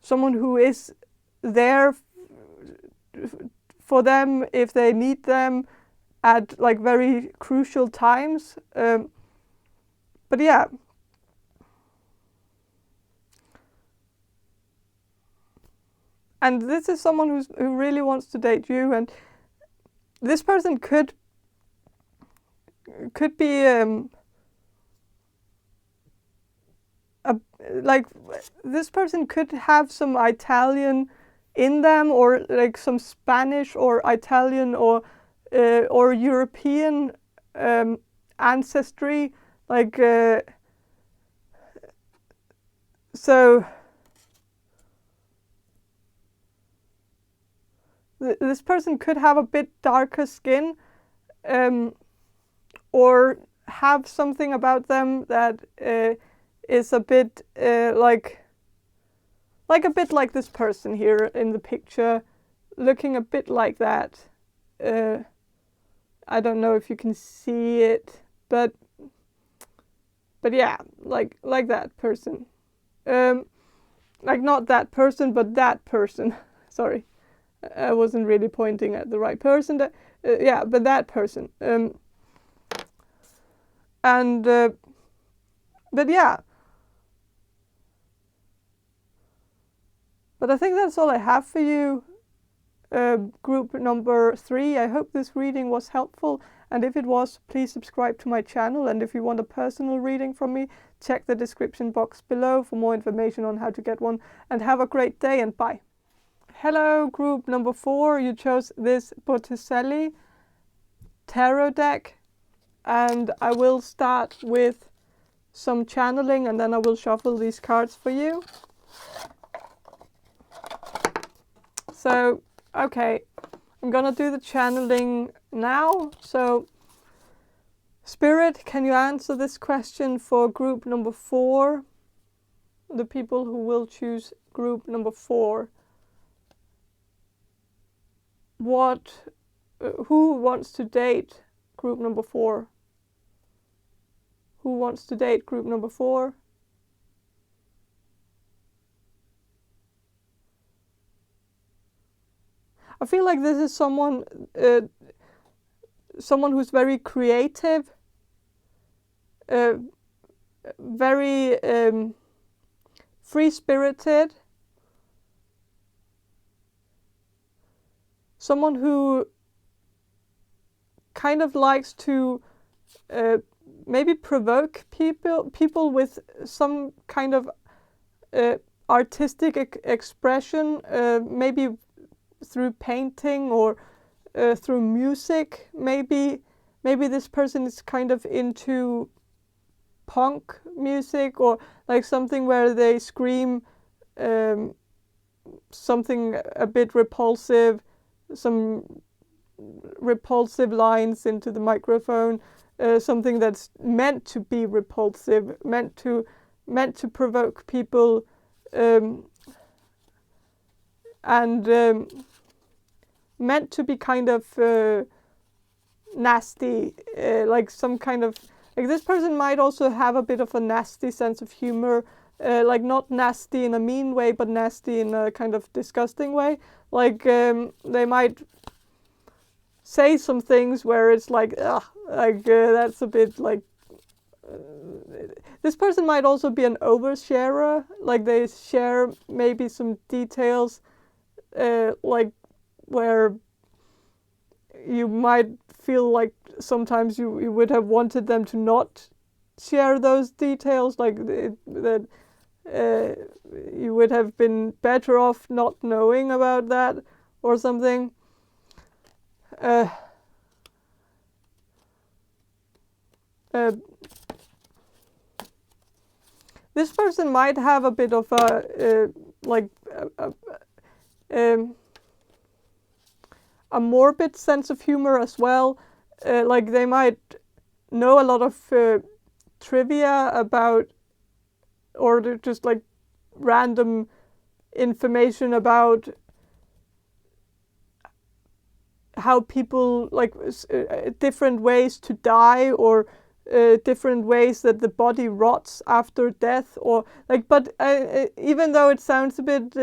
Speaker 1: someone who is there for them if they need them at like very crucial times. But yeah. And this is someone who really wants to date you, and this person could be like this person could have some Italian in them, or like some Spanish or Italian or European ancestry, like so this person could have a bit darker skin, or have something about them that is a bit like a bit like this person here in the picture, looking a bit like that. I don't know if you can see it, but yeah, like that person. Like not that person, but that person. Sorry, I wasn't really pointing at the right person. Yeah, but that person. But yeah. But I think that's all I have for you, group number 3. I hope this reading was helpful, and if it was, please subscribe to my channel, and if you want a personal reading from me, check the description box below for more information on how to get one, and have a great day, and bye. Hello, group number 4. You chose this Botticelli Tarot deck, and I will start with some channeling, and then I will shuffle these cards for you. So, okay, I'm gonna do the channeling now. So, Spirit, can you answer this question for group number 4? The people who will choose group number 4. Who wants to date group number 4? Who wants to date group number 4? I feel like this is someone who's very creative, very free-spirited, someone who kind of likes to maybe provoke people with some kind of artistic expression, maybe through painting or through music. Maybe this person is kind of into punk music, or like something where they scream something a bit repulsive, some repulsive lines into the microphone, something that's meant to be repulsive, meant to provoke people, and meant to be kind of nasty, like some kind of, like this person might also have a bit of a nasty sense of humor, like not nasty in a mean way, but nasty in a kind of disgusting way. Like they might say some things where it's like, ugh, like that's a bit like. This person might also be an oversharer, like they share maybe some details, like where you might feel like sometimes you would have wanted them to not share those details, like that you would have been better off not knowing about that or something. This person might have a bit of a morbid sense of humor as well. Like they might know a lot of trivia about, or just like random information about how people, like different ways to die, or different ways that the body rots after death, or like, but even though it sounds a bit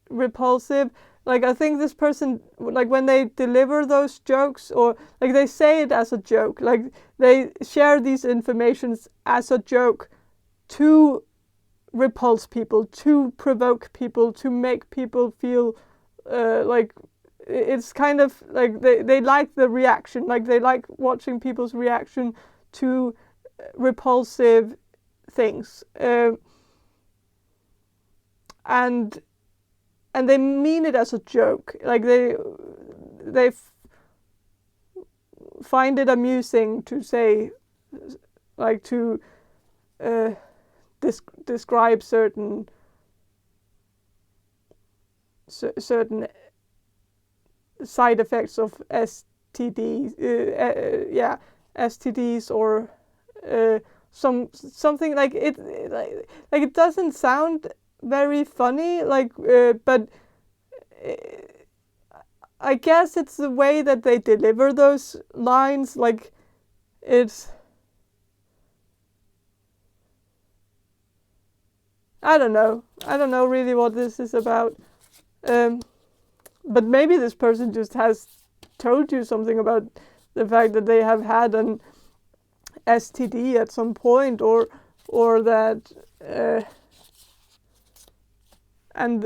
Speaker 1: repulsive, like I think this person, like when they deliver those jokes, or like they say it as a joke, like they share these informations as a joke to repulse people, to provoke people, to make people feel like it's kind of like they like the reaction, like they like watching people's reaction to repulsive things, and they mean it as a joke, like they find it amusing to say, like to describe certain side effects of STDs, STDs, or something like it. Like it doesn't sound very funny, like, but I guess it's the way that they deliver those lines. Like it's, I don't know really what this is about. But maybe this person just has told you something about the fact that they have had an STD at some point, or that and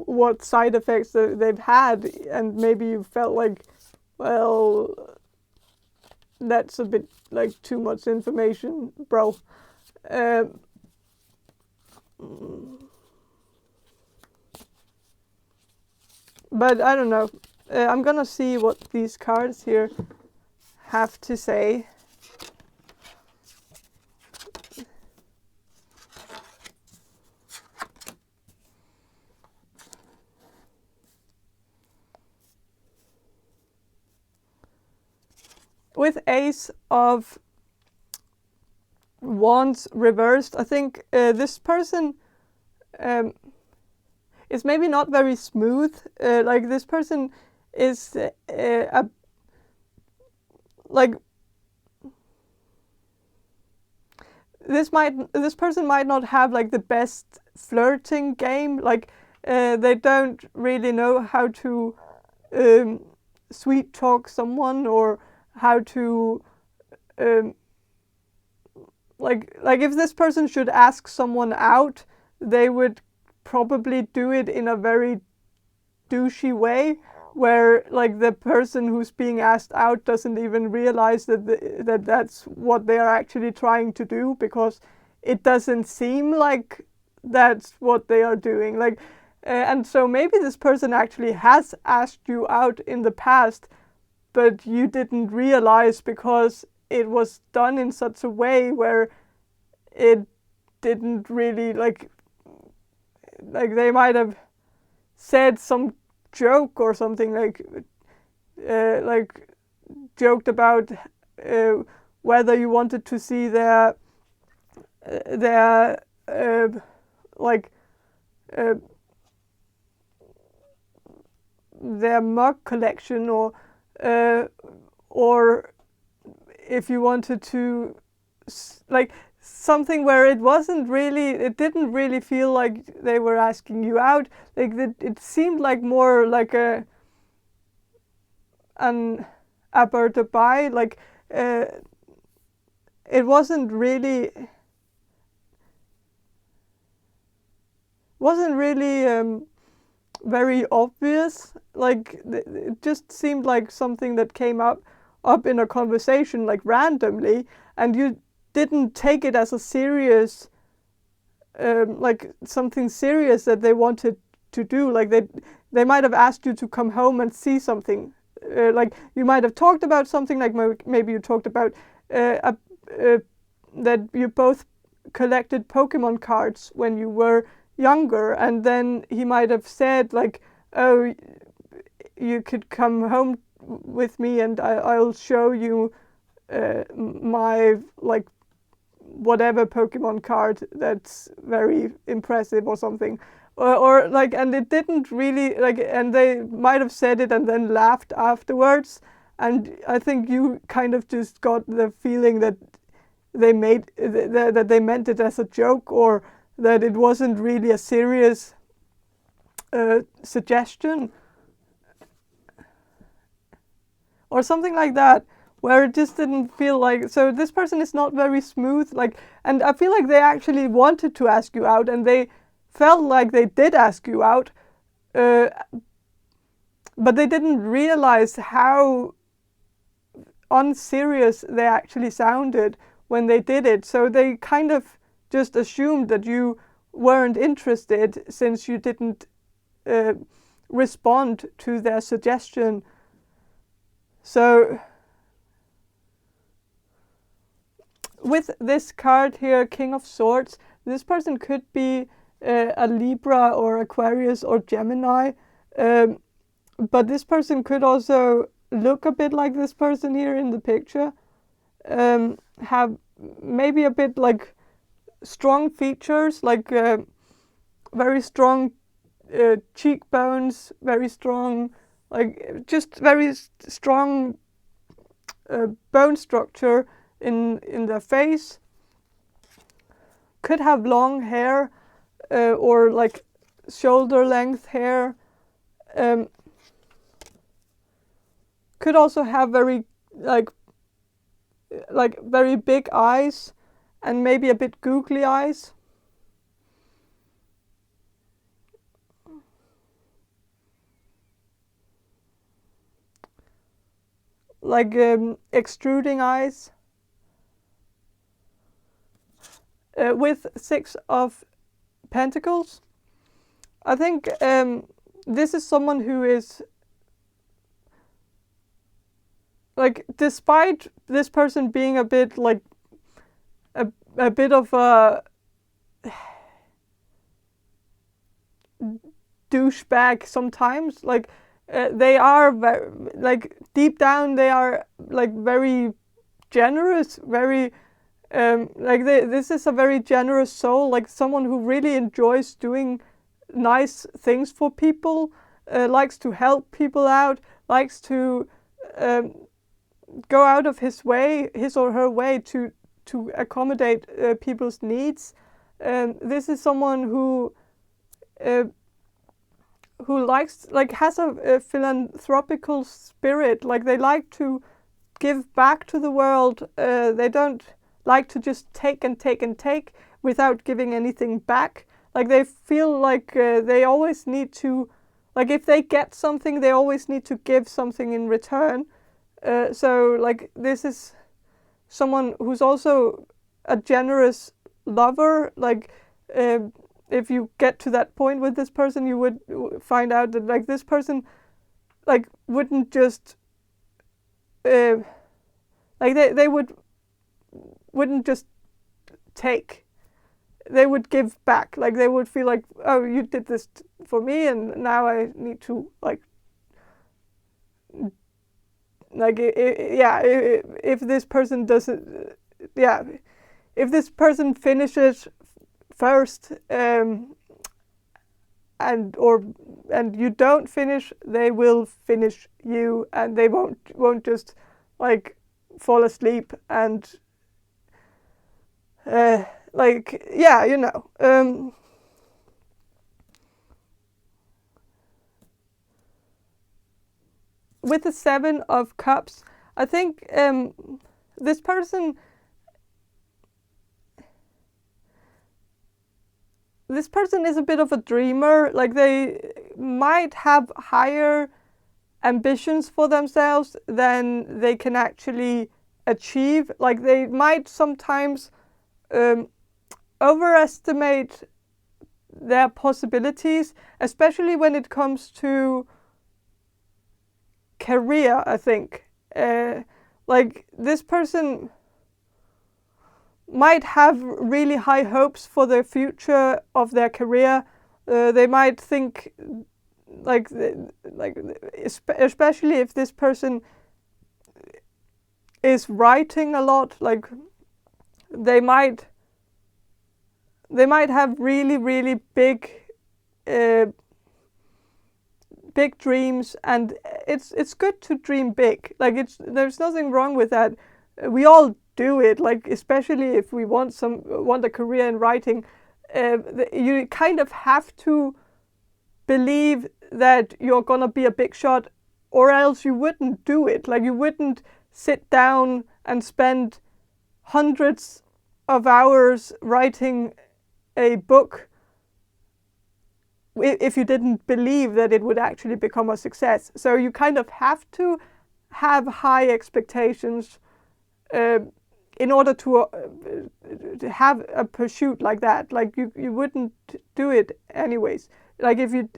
Speaker 1: what side effects they've had, and maybe you felt like, well, that's a bit like too much information, bro. But I don't know. I'm gonna see what these cards here have to say. With Ace of Wands reversed, I think this person is maybe not very smooth. Like this person is like this person might not have like the best flirting game. Like they don't really know how to sweet talk someone, or how to like if this person should ask someone out, they would probably do it in a very douchey way, where like the person who's being asked out doesn't even realize that that's what they are actually trying to do, because it doesn't seem like that's what they are doing. Like and so maybe this person actually has asked you out in the past, but you didn't realize, because it was done in such a way where it didn't really like they might have said some joke or something, like joked about whether you wanted to see their mug collection, or if you wanted to like something where it didn't really feel like they were asking you out. Like it seemed like more like an abertabai, like it wasn't really very obvious. Like it just seemed like something that came up in a conversation like randomly, and you didn't take it as a serious like something serious that they wanted to do. Like they might have asked you to come home and see something. Like you might have talked about something, like maybe you talked about that you both collected Pokemon cards when you were younger, and then he might have said like, oh, you could come home with me and I'll show you my like whatever Pokemon card that's very impressive or something. Or like, and it didn't really like, and they might have said it and then laughed afterwards, and I think you kind of just got the feeling that they made that they meant it as a joke, or that it wasn't really a serious suggestion or something like that, where it just didn't feel like. So this person is not very smooth, like, and I feel like they actually wanted to ask you out, and they felt like they did ask you out, but they didn't realize how unserious they actually sounded when they did it. So they kind of just assumed that you weren't interested since you didn't respond to their suggestion. So with this card here, King of Swords, this person could be a Libra or Aquarius or Gemini, but this person could also look a bit like this person here in the picture, have maybe a bit like strong features, like very strong cheekbones, very strong, like just very strong bone structure in their face. Could have long hair or like shoulder length hair. Could also have very like very big eyes and maybe a bit googly eyes. Like extruding eyes. With 6 of Pentacles, I think this is someone who is like, despite this person being a bit like a bit of a douchebag sometimes, like they are very, like deep down they are like very generous, very like this is a very generous soul, like someone who really enjoys doing nice things for people, likes to help people out, likes to go out of his or her way to accommodate people's needs. This is someone who likes, like, has a philanthropical spirit. Like, they like to give back to the world. They don't like to just take and take and take without giving anything back. Like, they feel like they always need to, like, if they get something, they always need to give something in return. So, like, this is someone who's also a generous lover. Like, if you get to that point with this person, you would find out that, like, this person, like, wouldn't just, like, they wouldn't just take. They would give back. Like, they would feel like, oh, you did this for me, and now I need to, like if this person doesn't, if this person finishes first, and you don't finish, they will finish you, and they won't just like fall asleep and like, yeah, you know. With the 7 of Cups, I think this person this person is a bit of a dreamer. Like they might have higher ambitions for themselves than they can actually achieve. Like they might sometimes overestimate their possibilities, especially when it comes to career, I think. Like this person might have really high hopes for the future of their career. They might think especially if this person is writing a lot, like they might have really big dreams, and it's good to dream big. Like there's nothing wrong with that. We all do it, like especially if we want a career in writing. You kind of have to believe that you're gonna be a big shot, or else you wouldn't do it. Like you wouldn't sit down and spend hundreds of hours writing a book if you didn't believe that it would actually become a success. So you kind of have to have high expectations in order to have a pursuit like that. Like you wouldn't do it anyways. Like if you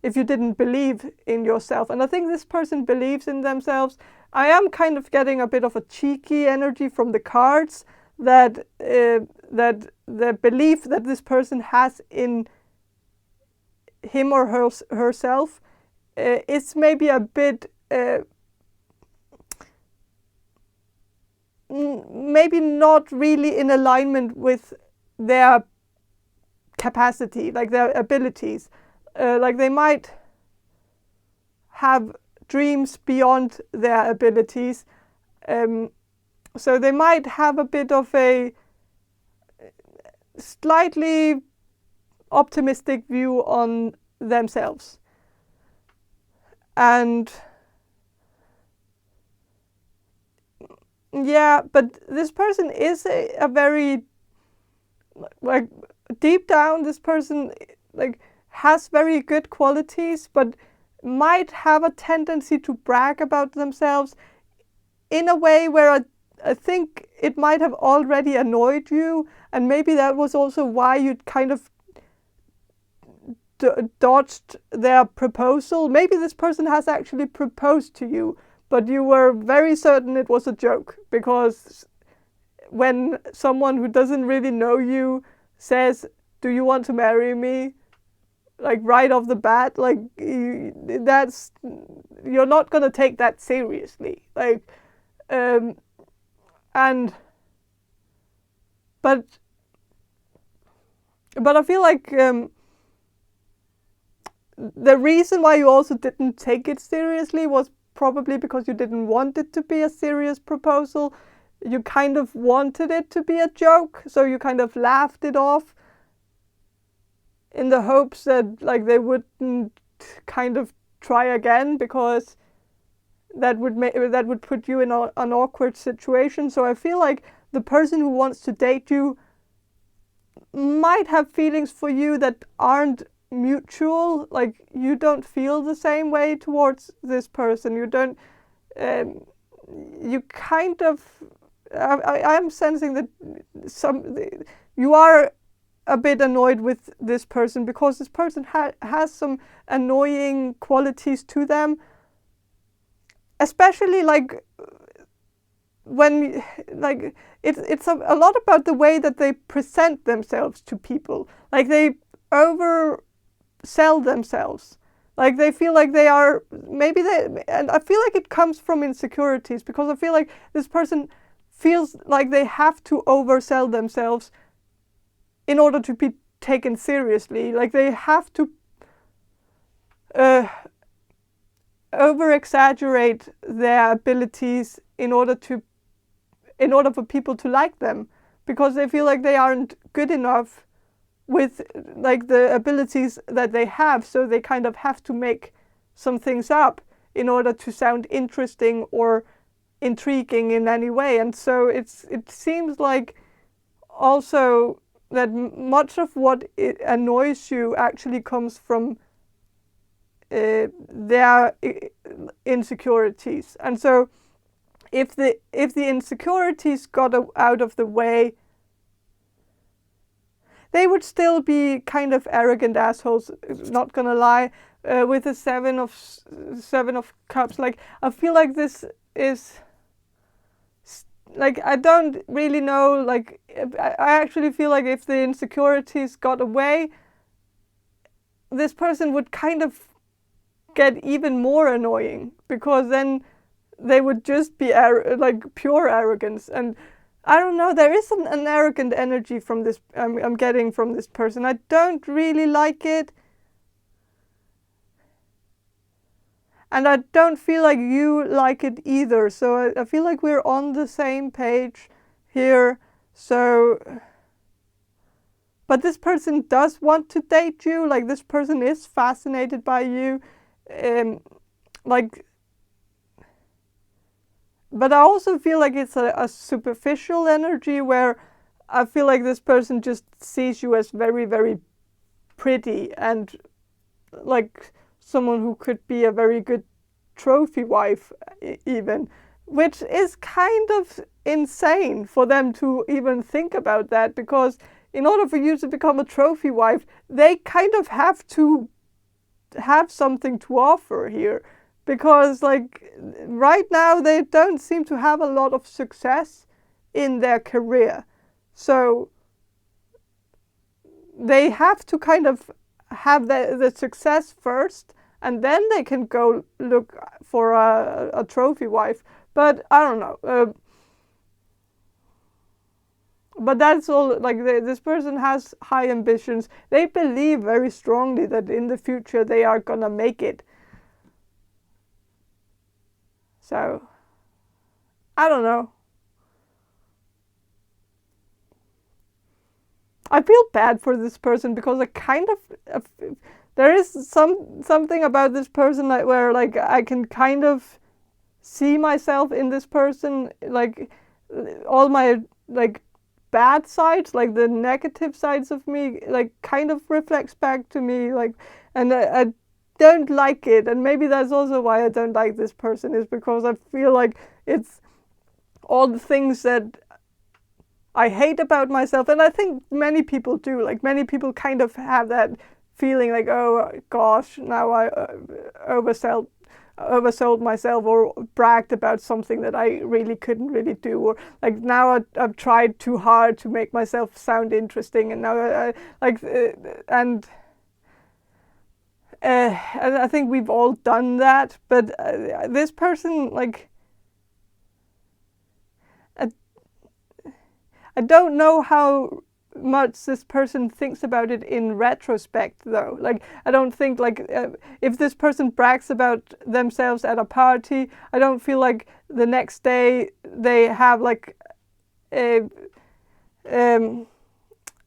Speaker 1: didn't believe in yourself. And I think this person believes in themselves. I am kind of getting a bit of a cheeky energy from the cards, that the belief that this person has in him or herself is maybe a bit maybe not really in alignment with their capacity, like their abilities. Like they might have dreams beyond their abilities. So they might have a bit of a slightly optimistic view on themselves. And yeah, but this person is a very, like deep down, this person like has very good qualities, but might have a tendency to brag about themselves in a way where I think it might have already annoyed you, and maybe that was also why you kind of dodged their proposal. Maybe this person has actually proposed to you, but you were very certain it was a joke, because when someone who doesn't really know you says, "Do you want to marry me?" like right off the bat, like you're not gonna take that seriously. Like, but I feel like the reason why you also didn't take it seriously was probably because you didn't want it to be a serious proposal. You kind of wanted it to be a joke, so you kind of laughed it off in the hopes that like they wouldn't kind of try again, because that would put you in an awkward situation. So I feel like the person who wants to date you might have feelings for you that aren't mutual. Like you don't feel the same way towards this person. You don't. You kind of. I'm sensing that you are a bit annoyed with this person, because this person has some annoying qualities to them, especially like when like it's a lot about the way that they present themselves to people. Like they oversell themselves. Like they feel like they are, and I feel like it comes from insecurities, because I feel like this person feels like they have to oversell themselves in order to be taken seriously. Like they have to over-exaggerate their abilities in order for people to like them, because they feel like they aren't good enough with like the abilities that they have, so they kind of have to make some things up in order to sound interesting or intriguing in any way. And so it seems like also much of what it annoys you actually comes from their insecurities. And so if the insecurities got out of the way, they would still be kind of arrogant assholes, not gonna lie. With the seven of cups, like, I feel like this is, like, I don't really know, like, I actually feel like if the insecurities got away, this person would kind of get even more annoying, because then they would just be like pure arrogance. And I don't know, there is an arrogant energy from this, I'm getting from this person. I don't really like it. And I don't feel like you like it either. So I feel like we're on the same page here. So, but this person does want to date you. Like, this person is fascinated by you. Like, but I also feel like it's a superficial energy, where I feel like this person just sees you as very, very pretty, and like someone who could be a very good trophy wife even, which is kind of insane for them to even think about that, because in order for you to become a trophy wife, they kind of have to have something to offer here, because like right now they don't seem to have a lot of success in their career. So they have to kind of have the success first, and then they can go look for a trophy wife. But I don't know. But that's all, like, this person has high ambitions. They believe very strongly that in the future they are gonna make it. So, I don't know. I feel bad for this person, because I kind of there is something about this person where like I can kind of see myself in this person, like all my like bad sides, like the negative sides of me, like kind of reflects back to me, like, and I don't like it. And maybe that's also why I don't like this person, is because I feel like it's all the things that I hate about myself. And I think many people do, like many people kind of have that feeling like, oh gosh, now I oversold myself, or bragged about something that I really couldn't really do, or like now I've tried too hard to make myself sound interesting, and now and I think we've all done that. But this person, like, I don't know how much this person thinks about it in retrospect, though. Like, I don't think, like, if this person brags about themselves at a party, I don't feel like the next day they have like an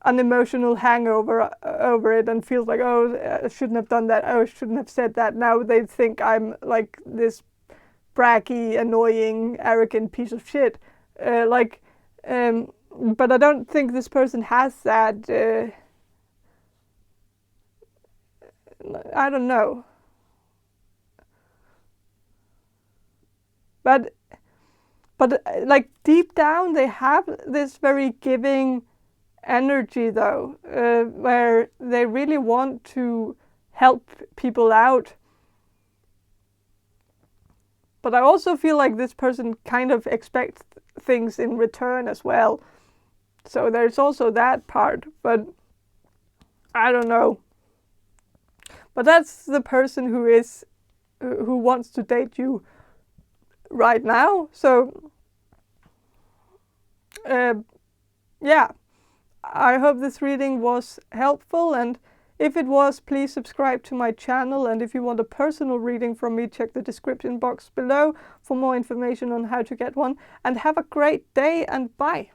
Speaker 1: emotional hangover over it, and feels like, oh, I shouldn't have done that, oh, I shouldn't have said that. Now they think I'm like this braggy, annoying, arrogant piece of shit. But I don't think this person has that. I don't know. But like deep down, they have this very giving energy, though, where they really want to help people out. But I also feel like this person kind of expects things in return as well. So there's also that part, but I don't know. But that's the person who wants to date you right now. So yeah, I hope this reading was helpful, and if it was, please subscribe to my channel. And if you want a personal reading from me, check the description box below for more information on how to get one. And have a great day, and bye.